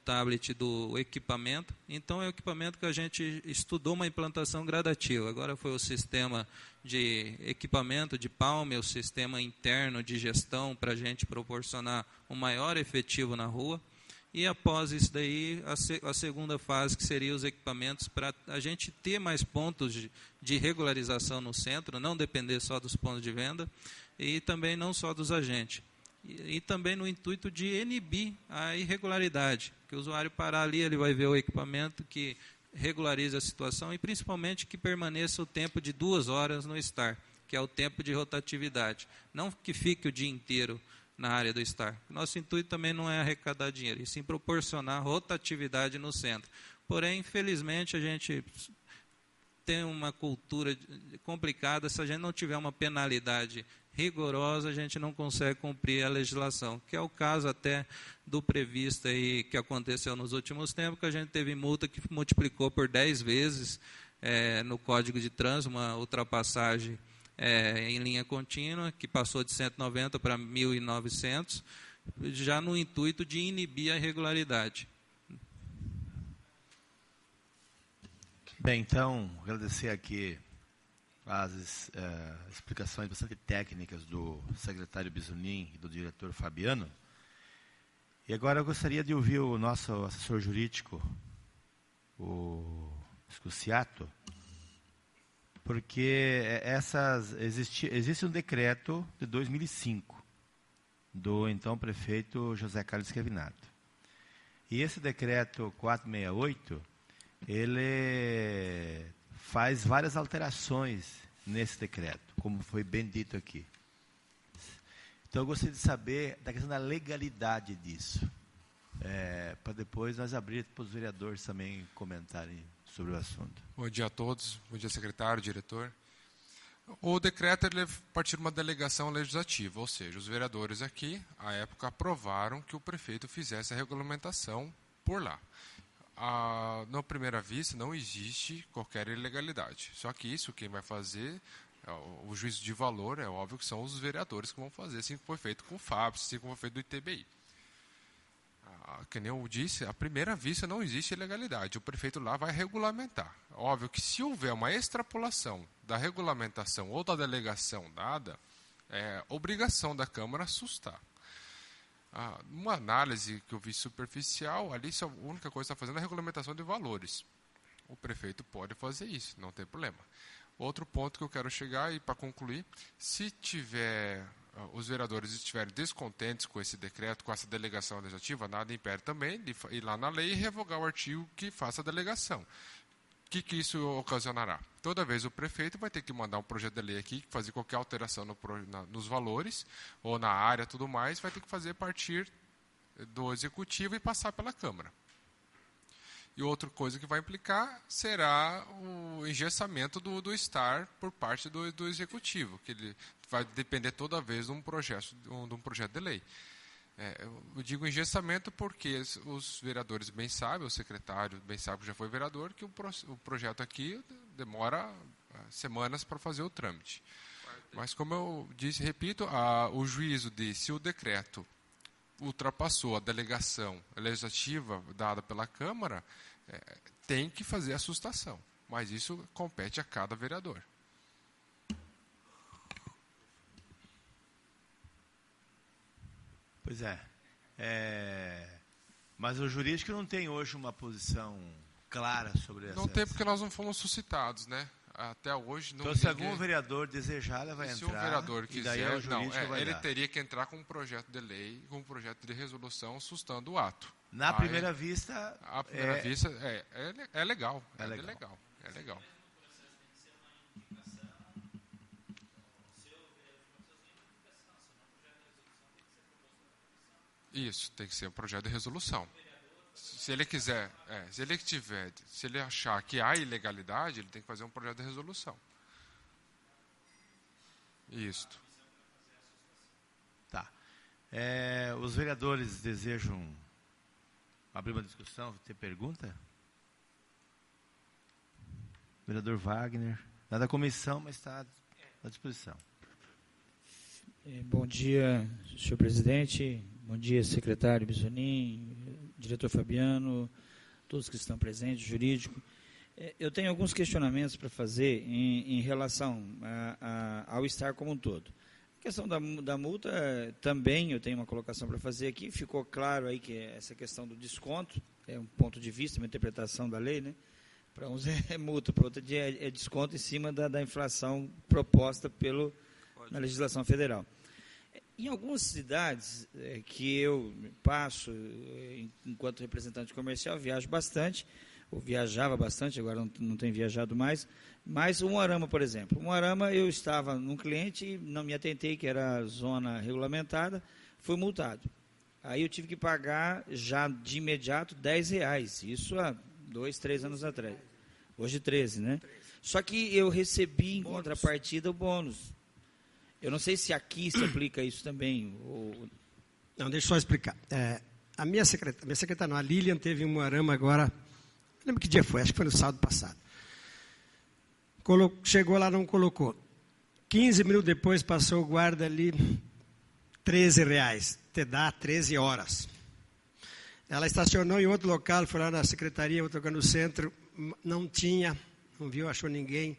tablet do equipamento. Então é um equipamento que a gente estudou uma implantação gradativa. Agora foi o sistema de equipamento de palme, o sistema interno de gestão para a gente proporcionar um maior efetivo na rua. E após isso daí, a segunda fase, que seria os equipamentos para a gente ter mais pontos de regularização no centro, não depender só dos pontos de venda e também não só dos agentes. e também no intuito de inibir a irregularidade, que o usuário parar ali, ele vai ver o equipamento que regularize a situação e principalmente que permaneça o tempo de 2 horas no STAR, que é o tempo de rotatividade, não que fique o dia inteiro na área do STAR. Nosso intuito também não é arrecadar dinheiro, e sim proporcionar rotatividade no centro. Porém, infelizmente, a gente tem uma cultura complicada. Se a gente não tiver uma penalidade rigorosa, a gente não consegue cumprir a legislação, que é o caso até do previsto aí, que aconteceu nos últimos tempos, que a gente teve multa que multiplicou por 10 vezes no Código de Trânsito, uma ultrapassagem em linha contínua, que passou de 190 para 1.900, já no intuito de inibir a irregularidade. Bem, então, agradecer aqui as explicações bastante técnicas do secretário Bisonin e do diretor Fabiano. E agora eu gostaria de ouvir o nosso assessor jurídico, o Scusiato, porque existe um decreto de 2005 do então prefeito José Carlos Schiavinato. E esse decreto 468, ele faz várias alterações nesse decreto, como foi bem dito aqui. Então, eu gostaria de saber da questão da legalidade disso, para depois nós abrir para os vereadores também comentarem sobre o assunto. Bom dia a todos, bom dia secretário, diretor. O decreto ele partiu de uma delegação legislativa, ou seja, os vereadores aqui, à época, aprovaram que o prefeito fizesse a regulamentação por lá. Na primeira vista, não existe qualquer ilegalidade. Só que isso, quem vai fazer, o juízo de valor, é óbvio que são os vereadores que vão fazer, assim como foi feito com o FAP, assim como foi feito do ITBI. Que nem eu disse, à primeira vista não existe ilegalidade. O prefeito lá vai regulamentar. Óbvio que se houver uma extrapolação da regulamentação ou da delegação dada, é obrigação da Câmara assustar. Uma análise que eu vi superficial, ali a única coisa que está fazendo é a regulamentação de valores. O prefeito pode fazer isso, não tem problema. Outro ponto que eu quero chegar, e para concluir, se os vereadores estiverem descontentes com esse decreto, com essa delegação legislativa, nada impede também de ir lá na lei e revogar o artigo que faça a delegação. O que isso ocasionará? Toda vez o prefeito vai ter que mandar um projeto de lei aqui, fazer qualquer alteração nos valores, ou na área, tudo mais, vai ter que fazer a partir do Executivo e passar pela Câmara. E outra coisa que vai implicar será o engessamento do STAR por parte do Executivo, que ele vai depender toda vez de um projeto de lei. Eu digo engessamento porque os vereadores bem sabem, o secretário bem sabe que já foi vereador, que o projeto aqui demora semanas para fazer o trâmite. Mas como eu disse, repito, o juízo de se o decreto ultrapassou a delegação legislativa dada pela Câmara, tem que fazer a sustação. Mas isso compete a cada vereador. Pois mas o jurídico não tem hoje uma posição clara sobre essa. Não tem, porque nós não fomos suscitados, né? Até hoje não. Então, se algum vereador desejar, ela vai entrar. Se um vereador quiser, e daí o jurídico vai ele dar. teria que entrar com um projeto de lei, com um projeto de resolução sustando o ato. Na primeira vista. À primeira vista é legal. É legal. Isso, tem que ser um projeto de resolução. Se ele quiser, se ele achar que há ilegalidade, ele tem que fazer um projeto de resolução. Isso. Tá. Os vereadores desejam abrir uma discussão, ter pergunta? Vereador Wagner, não é da comissão, mas está à disposição. Bom dia, senhor presidente. Bom dia, secretário Bisonin, diretor Fabiano, todos que estão presentes, jurídico. Eu tenho alguns questionamentos para fazer em relação ao STAR como um todo. A questão da multa, também eu tenho uma colocação para fazer aqui. Ficou claro aí que essa questão do desconto é um ponto de vista, uma interpretação da lei, né? Para uns é multa, para outros é desconto em cima da inflação proposta na legislação federal. Em algumas cidades que eu passo, enquanto representante comercial, viajo bastante, ou viajava bastante, agora não tenho viajado mais, mas o Umuarama, por exemplo. O Umuarama, eu estava num cliente e não me atentei, que era zona regulamentada, fui multado. Aí eu tive que pagar já de imediato R$10, isso há 2, 3 anos atrás. Hoje 13, né? Só que eu recebi em contrapartida o bônus. Eu não sei se aqui se aplica isso também. Não, deixa eu só explicar. A minha secretária, não, a Lilian, teve um Umuarama agora, não lembro que dia foi, acho que foi no sábado passado. Chegou lá, não colocou. 15 minutos depois, passou o guarda ali, R$13, te dá 13 horas. Ela estacionou em outro local, foi lá na secretaria, outro lugar no centro, não tinha, não viu, achou ninguém.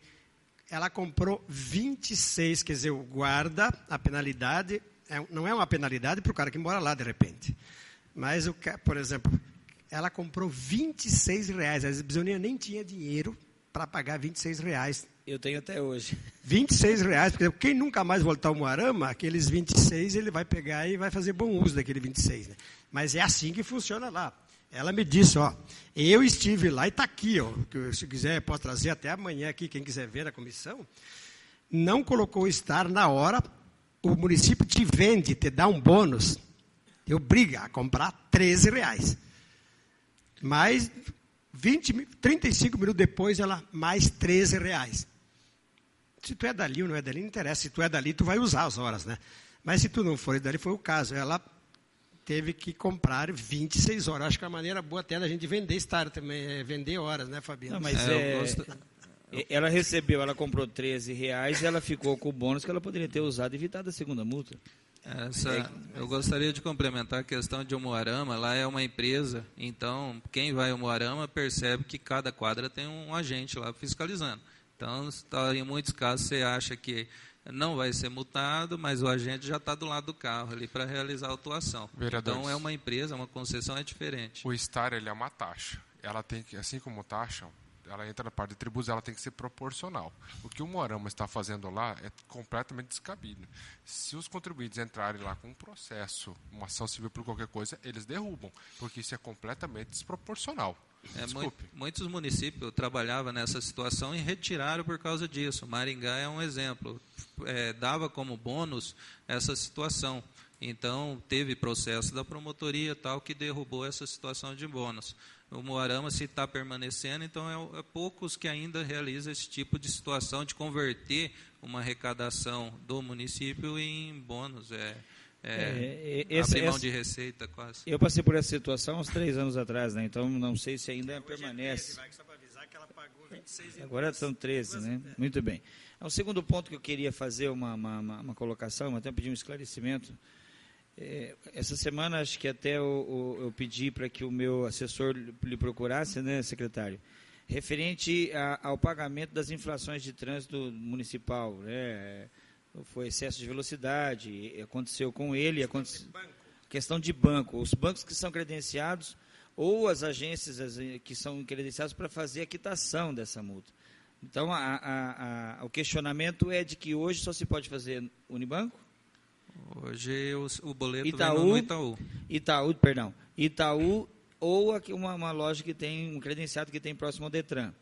Ela comprou 26, quer dizer, o guarda, a penalidade, não é uma penalidade para o cara que mora lá, de repente. Mas, por exemplo, ela comprou R$26, a Bisoninha nem tinha dinheiro para pagar R$26. Eu tenho até hoje. R$26, porque quem nunca mais voltar ao Umuarama, aqueles 26, ele vai pegar e vai fazer bom uso daquele 26. Né? Mas é assim que funciona lá. Ela me disse, eu estive lá e está aqui, se quiser, posso trazer até amanhã aqui, quem quiser ver a comissão, não colocou o estar na hora, o município te vende, te dá um bônus, te obriga a comprar R$13. Mas 35 minutos depois, ela mais R$13. Se tu é dali ou não é dali, não interessa, se tu é dali, tu vai usar as horas, né? Mas se tu não for dali, foi o caso, ela teve que comprar 26 horas. Acho que é uma maneira boa até da gente vender estar também, vender horas, né, Fabiano? Não, mas ela recebeu, ela comprou R$13 e ela ficou com o bônus que ela poderia ter usado e evitado a segunda multa. Eu gostaria de complementar a questão de Umuarama. Lá é uma empresa, então quem vai ao Umuarama percebe que cada quadra tem um agente lá fiscalizando. Então, em muitos casos, você acha que não vai ser multado, mas o agente já está do lado do carro ali para realizar a autuação. Vereadores, então, é uma empresa, uma concessão é diferente. O estar, ele é uma taxa. Ela tem que, assim como taxa, ela entra na parte de tributos, ela tem que ser proporcional. O que o Umuarama está fazendo lá é completamente descabido. Se os contribuintes entrarem lá com um processo, uma ação civil por qualquer coisa, eles derrubam, porque isso é completamente desproporcional. Muitos municípios trabalhavam nessa situação e retiraram por causa disso. Maringá é um exemplo. Dava como bônus essa situação. Então, teve processo da promotoria tal que derrubou essa situação de bônus. O Umuarama, se está permanecendo, então é poucos que ainda realizam esse tipo de situação de converter uma arrecadação do município em bônus. Abrir mão de receita quase. Eu passei por essa situação uns 3 anos atrás, né? Então não sei se ainda permanece. Agora são 13, né? Muito bem. O segundo ponto que eu queria fazer uma colocação, até pedir um esclarecimento. Essa semana, acho que até eu pedi para que o meu assessor lhe procurasse, né, secretário, referente ao pagamento das infrações de trânsito municipal, né? Foi excesso de velocidade, aconteceu com ele, questão de banco. Os bancos que são credenciados ou as agências que são credenciadas para fazer a quitação dessa multa. Então, o questionamento é de que hoje só se pode fazer Unibanco? Hoje o boleto vem no Itaú. Itaú ou uma loja que tem um credenciado que tem próximo ao Detran.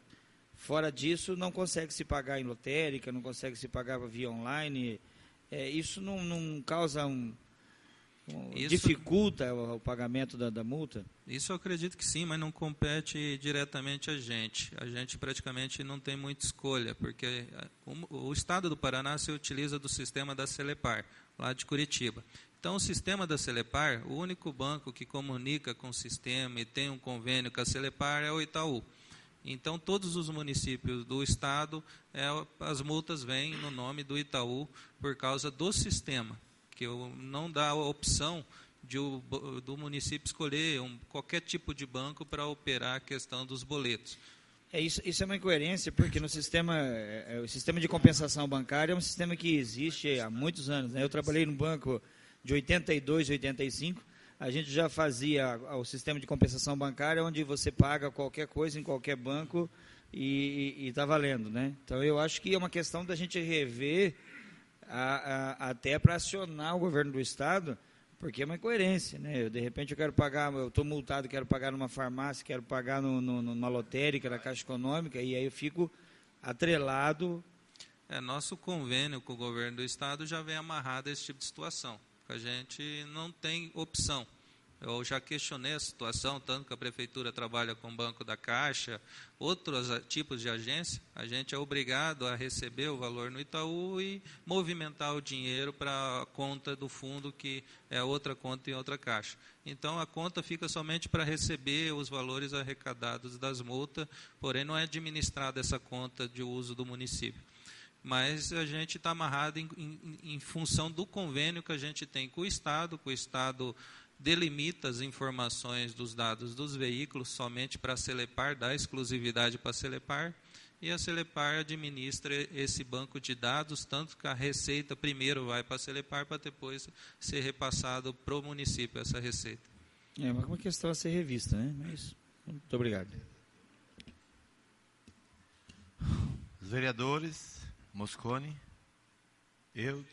Fora disso, não consegue se pagar em lotérica, não consegue se pagar via online. Isso não causa dificulta o pagamento da multa? Isso eu acredito que sim, mas não compete diretamente a gente. A gente praticamente não tem muita escolha, porque o Estado do Paraná se utiliza do sistema da Celepar, lá de Curitiba. Então, o sistema da Celepar, o único banco que comunica com o sistema e tem um convênio com a Celepar é o Itaú. Então, todos os municípios do Estado, as multas vêm no nome do Itaú por causa do sistema, que não dá a opção do município escolher qualquer tipo de banco para operar a questão dos boletos. Isso é uma incoerência, porque no o sistema de compensação bancária é um sistema que existe há muitos anos, né? Eu trabalhei no banco de 82, 85, a gente já fazia o sistema de compensação bancária, onde você paga qualquer coisa em qualquer banco e está valendo, né? Então, eu acho que é uma questão da gente rever até para acionar o governo do Estado, porque é uma incoerência, né? De repente eu quero pagar, eu estou multado, quero pagar numa farmácia, quero pagar numa lotérica, na Caixa Econômica, e aí eu fico atrelado. Nosso convênio com o governo do Estado já vem amarrado a esse tipo de situação. A gente não tem opção. Eu já questionei a situação, tanto que a Prefeitura trabalha com o Banco da Caixa, outros tipos de agência, a gente é obrigado a receber o valor no Itaú e movimentar o dinheiro para a conta do fundo, que é outra conta em outra caixa. Então, a conta fica somente para receber os valores arrecadados das multas, porém não é administrada essa conta de uso do município. Mas a gente está amarrado em função do convênio que a gente tem com o Estado delimita as informações dos dados dos veículos somente para a Celepar, dá exclusividade para a Celepar, e a Celepar administra esse banco de dados, tanto que a receita primeiro vai para a Celepar, para depois ser repassado para o município essa receita. É uma questão a ser revista, né? É isso. Muito obrigado. Os vereadores, Mosconi, eu...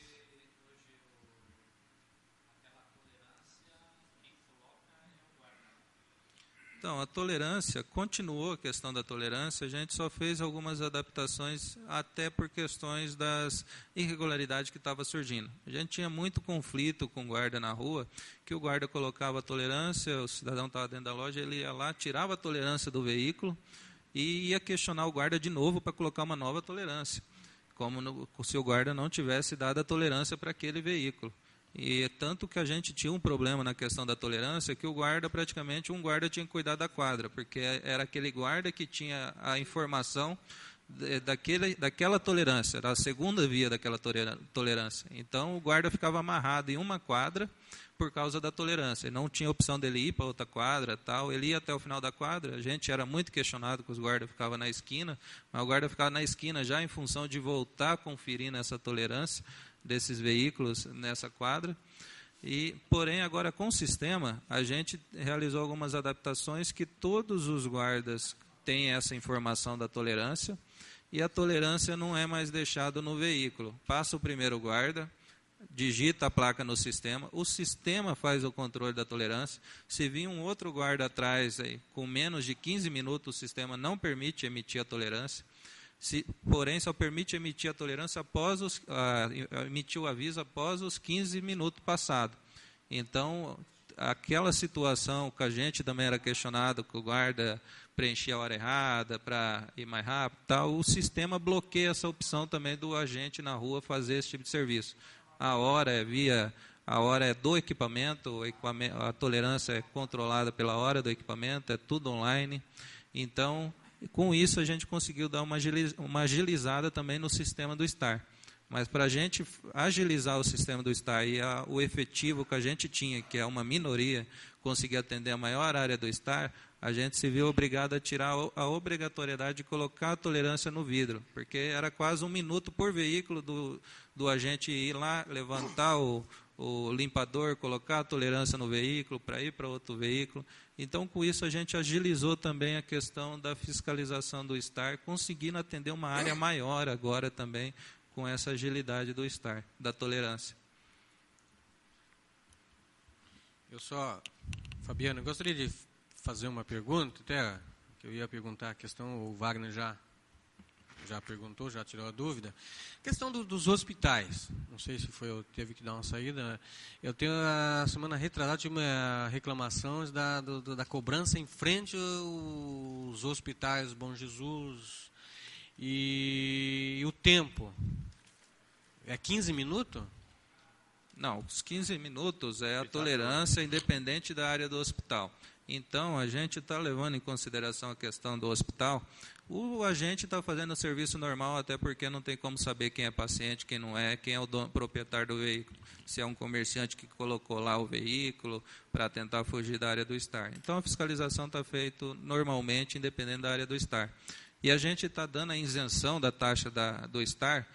Então, a tolerância, continuou a questão da tolerância, a gente só fez algumas adaptações, até por questões das irregularidades que estavam surgindo. A gente tinha muito conflito com o guarda na rua, que o guarda colocava a tolerância, o cidadão estava dentro da loja, ele ia lá, tirava a tolerância do veículo e ia questionar o guarda de novo para colocar uma nova tolerância, como se o guarda não tivesse dado a tolerância para aquele veículo. E tanto que a gente tinha um problema na questão da tolerância, que o guarda, praticamente, um guarda tinha que cuidar da quadra, porque era aquele guarda que tinha a informação daquela tolerância, era a segunda via daquela tolerância. Então, o guarda ficava amarrado em uma quadra por causa da tolerância. Ele não tinha opção dele ir para outra quadra, tal. Ele ia até o final da quadra. A gente era muito questionado que os guardas ficavam na esquina, mas o guarda ficava na esquina já em função de voltar a conferir nessa tolerância desses veículos nessa quadra. Porém, agora com o sistema, a gente realizou algumas adaptações que todos os guardas têm essa informação da tolerância, e a tolerância não é mais deixada no veículo. Passa o primeiro guarda, digita a placa no sistema, o sistema faz o controle da tolerância. Se vir um outro guarda atrás, com menos de 15 minutos, o sistema não permite emitir a tolerância. Porém, só permite emitir a tolerância emitir o aviso após os 15 minutos passados. Então, aquela situação que a gente também era questionado, que o guarda preenchia a hora errada para ir mais rápido, o sistema bloqueia essa opção também do agente na rua fazer esse tipo de serviço. A hora é do equipamento, a tolerância é controlada pela hora do equipamento, é tudo online. Então, com isso, a gente conseguiu dar uma agilizada também no sistema do STAR. Mas para a gente agilizar o sistema do STAR e o efetivo que a gente tinha, que é uma minoria, conseguir atender a maior área do STAR, a gente se viu obrigado a tirar a obrigatoriedade de colocar a tolerância no vidro, porque era quase 1 minuto por veículo do agente ir lá, levantar o limpador, colocar a tolerância no veículo, para ir para outro veículo. Então, com isso, a gente agilizou também a questão da fiscalização do STAR, conseguindo atender uma área maior agora também, com essa agilidade do STAR, da tolerância. Fabiano, eu gostaria de fazer uma pergunta, até que eu ia perguntar a questão, o Wagner já perguntou, já tirou a dúvida. A questão dos hospitais, não sei se eu teve que dar uma saída. Eu tenho, a semana retrasada, tive uma reclamação da cobrança em frente aos hospitais Bom Jesus, e o tempo, é 15 minutos? Não, os 15 minutos é a tolerância independente da área do hospital. Então, a gente está levando em consideração a questão do hospital. O agente está fazendo o serviço normal, até porque não tem como saber quem é paciente, quem não é, quem é o proprietário do veículo. Se é um comerciante que colocou lá o veículo para tentar fugir da área do STAR. Então, a fiscalização está feita normalmente, independente da área do STAR. E a gente está dando a isenção da taxa do STAR,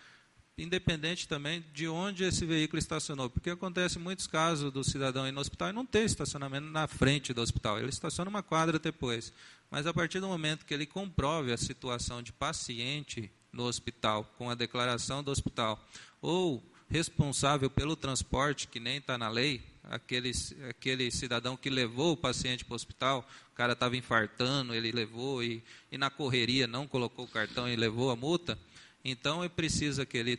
independente também de onde esse veículo estacionou. Porque acontece muitos casos do cidadão ir no hospital e não ter estacionamento na frente do hospital. Ele estaciona uma quadra depois. Mas a partir do momento que ele comprove a situação de paciente no hospital, com a declaração do hospital, ou responsável pelo transporte, que nem está na lei, aquele cidadão que levou o paciente para o hospital, o cara estava infartando, ele levou e na correria não colocou o cartão e levou a multa, então precisa que ele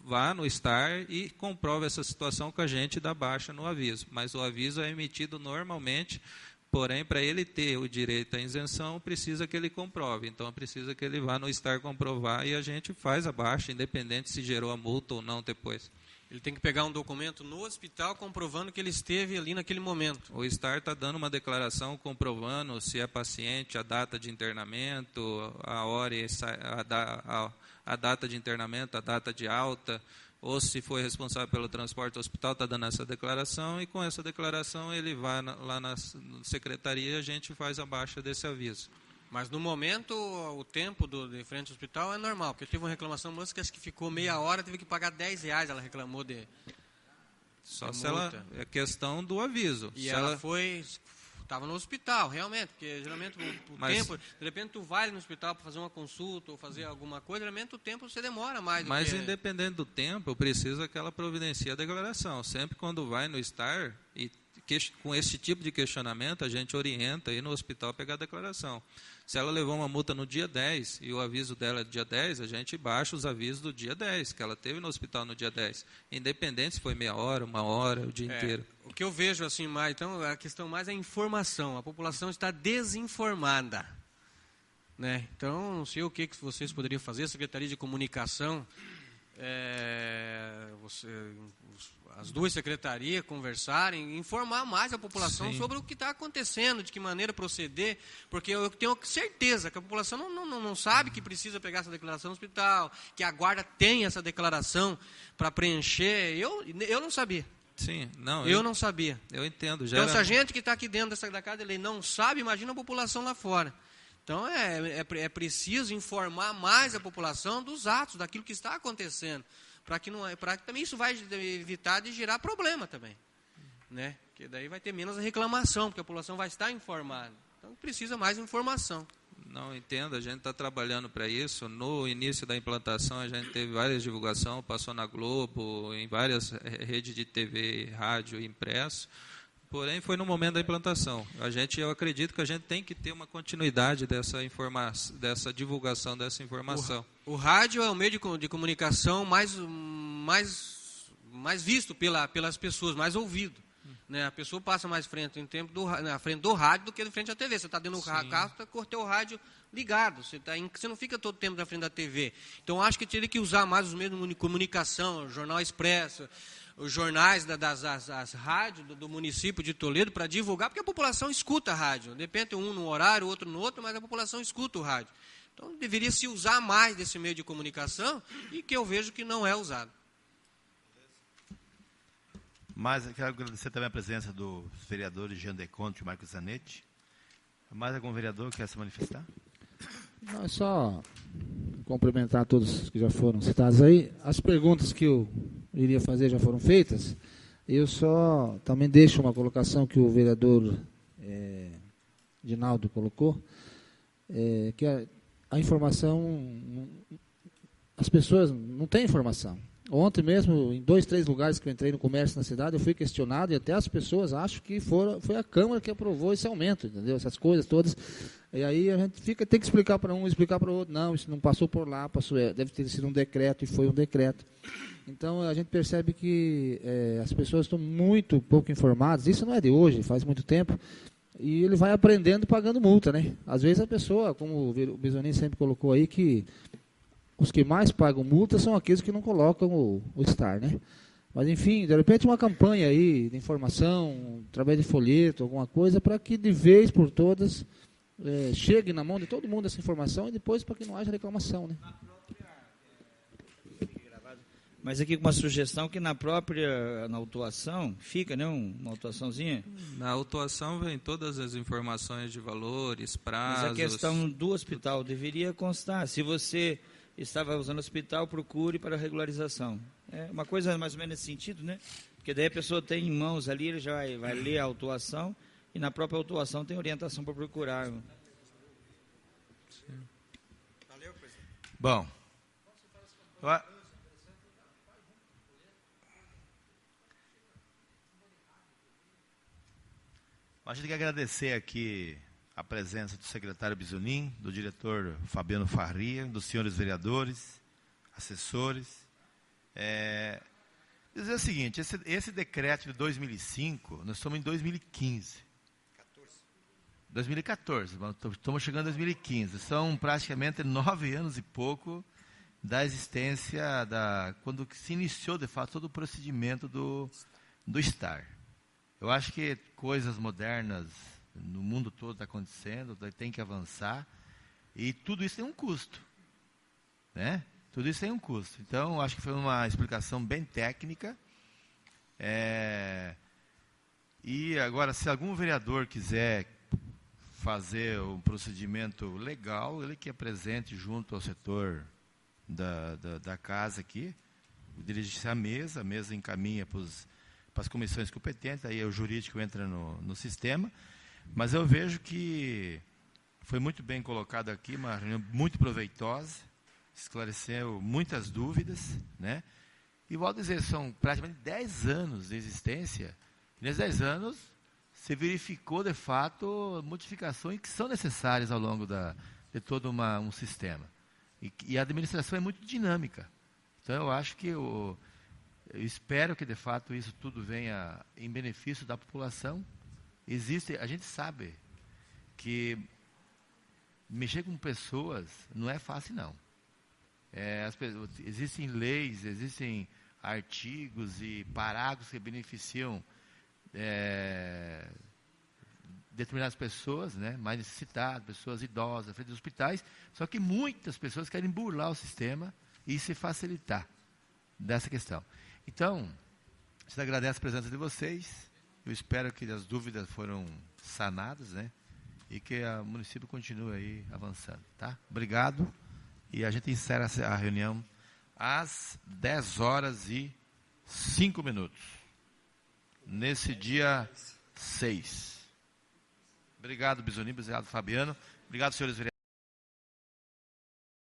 vá no STAR e comprove essa situação com a gente e dá baixa no aviso. Mas o aviso é emitido normalmente, porém, para ele ter o direito à isenção, precisa que ele comprove. Então, precisa que ele vá no STAR comprovar e a gente faz a baixa, independente se gerou a multa ou não depois. Ele tem que pegar um documento no hospital comprovando que ele esteve ali naquele momento. O STAR está dando uma declaração comprovando se é paciente, a data de internamento, a hora e a data de internamento, a data de alta, ou se foi responsável pelo transporte do hospital, está dando essa declaração, e com essa declaração ele vai lá na secretaria e a gente faz a baixa desse aviso. Mas no momento, o tempo de frente ao hospital é normal, porque teve uma reclamação, moça, que acho que ficou meia hora, teve que pagar R$10, ela reclamou de Só se ela, é questão do aviso. E se ela estava no hospital, realmente, porque geralmente o tempo, de repente tu vai no hospital para fazer uma consulta ou fazer alguma coisa, geralmente o tempo você demora mais. Mas independente do tempo, precisa que ela providencie a declaração. Sempre quando vai no STAR, e com esse tipo de questionamento, a gente orienta ir no hospital pegar a declaração. Se ela levou uma multa no dia 10 e o aviso dela é do dia 10, a gente baixa os avisos do dia 10, que ela teve no hospital no dia 10. Independente se foi meia hora, uma hora, o dia inteiro. O que eu vejo assim mais, então, a questão mais é a informação. A população está desinformada. Né? Então, não sei o que vocês poderiam fazer, a Secretaria de Comunicação, as duas secretarias conversarem, informar mais a população sobre o que está acontecendo, de que maneira proceder, porque eu tenho certeza que a população não sabe que precisa pegar essa declaração no hospital, que a guarda tem essa declaração para preencher. Eu não sabia. Sim, eu não sabia. Eu entendo. Então, se a gente que está aqui dentro da casa de lei não sabe, imagina a população lá fora. Então, é preciso informar mais a população dos atos, daquilo que está acontecendo, para que também isso vai evitar de gerar problema também, né? Porque daí vai ter menos reclamação, porque a população vai estar informada. Então, precisa mais informação. Não, entendo, a gente está trabalhando para isso. No início da implantação, a gente teve várias divulgações, passou na Globo, em várias redes de TV, rádio e impresso. Porém, foi no momento da implantação. Eu acredito que a gente tem que ter uma continuidade dessa divulgação dessa informação. O rádio é o meio de comunicação mais visto pelas pessoas, mais ouvido. Né? A pessoa passa mais na frente do rádio do que de frente à TV. Você está dentro do carro, está com o teu rádio ligado. Você não fica todo o tempo na frente da TV. Então, acho que teria que usar mais os meios de comunicação, o Jornal Expresso, os jornais das rádios do município de Toledo para divulgar, porque a população escuta a rádio. De repente, um no horário, outro no outro, mas a população escuta o rádio. Então, deveria se usar mais desse meio de comunicação e que eu vejo que não é usado. Mas eu quero agradecer também a presença dos vereadores Jean Deconte e Marcos Zanetti. Mais algum vereador quer se manifestar? Não, é só cumprimentar todos que já foram citados aí. As perguntas que eu iria fazer já foram feitas. Eu só também deixo uma colocação que o vereador Dinaldo colocou, que a informação, as pessoas não têm informação. Ontem mesmo, em 2, 3 lugares que eu entrei no comércio na cidade, eu fui questionado e até as pessoas acham que foi a Câmara que aprovou esse aumento, entendeu? Essas coisas todas. E aí a gente tem que explicar para um, explicar para o outro. Não, isso não passou por lá, deve ter sido um decreto e foi um decreto. Então a gente percebe que as pessoas estão muito pouco informadas. Isso não é de hoje, faz muito tempo. E ele vai aprendendo pagando multa, né? Às vezes a pessoa, como o Bisonin sempre colocou aí, que os que mais pagam multa são aqueles que não colocam o STAR, né? Mas, enfim, de repente uma campanha aí de informação, através de folheto, alguma coisa, para que de vez por todas chegue na mão de todo mundo essa informação e depois para que não haja reclamação, né? Mas aqui com uma sugestão que na autuação, fica, né, uma autuaçãozinha? Na autuação vem todas as informações de valores, prazos... Mas a questão do hospital deveria constar. Se você estava usando o hospital, procure para regularização. É uma coisa mais ou menos nesse sentido, né? Porque daí a pessoa tem em mãos ali, ele já vai ler a autuação e na própria autuação tem orientação para procurar. Sim. Valeu, presidente. Bom. A gente tem que agradecer aqui a presença do secretário Bisonin, do diretor Fabiano Faria, dos senhores vereadores, assessores. Dizer o seguinte, esse decreto de 2005, nós estamos em 2015. 2014, estamos chegando em 2015. São praticamente 9 anos e pouco da existência, quando se iniciou, de fato, todo o procedimento do STAR. Eu acho que coisas modernas no mundo todo estão acontecendo, tem que avançar, e tudo isso tem um custo, né? Tudo isso tem um custo. Então, eu acho que foi uma explicação bem técnica. E agora, se algum vereador quiser fazer um procedimento legal, ele que apresente junto ao setor da casa aqui, dirige-se à mesa, a mesa encaminha para as comissões competentes, aí o jurídico entra no sistema, mas eu vejo que foi muito bem colocado aqui, uma reunião muito proveitosa, esclareceu muitas dúvidas, né? E volto a dizer, são praticamente 10 anos de existência, e nesses 10 anos se verificou, de fato, modificações que são necessárias ao longo de todo um sistema. E a administração é muito dinâmica. Então, eu acho que eu espero que, de fato, isso tudo venha em benefício da população. A gente sabe que mexer com pessoas não é fácil, não. Existem leis, existem artigos e parágrafos que beneficiam determinadas pessoas, né, mais necessitadas, pessoas idosas, frente aos hospitais, só que muitas pessoas querem burlar o sistema e se facilitar dessa questão. Então, a gente agradece a presença de vocês, eu espero que as dúvidas foram sanadas, né, e que o município continue aí avançando, tá? Obrigado, e a gente encerra a reunião às 10h05, nesse dia 6. Obrigado, Bisonin, obrigado, Fabiano. Obrigado, senhores vereadores.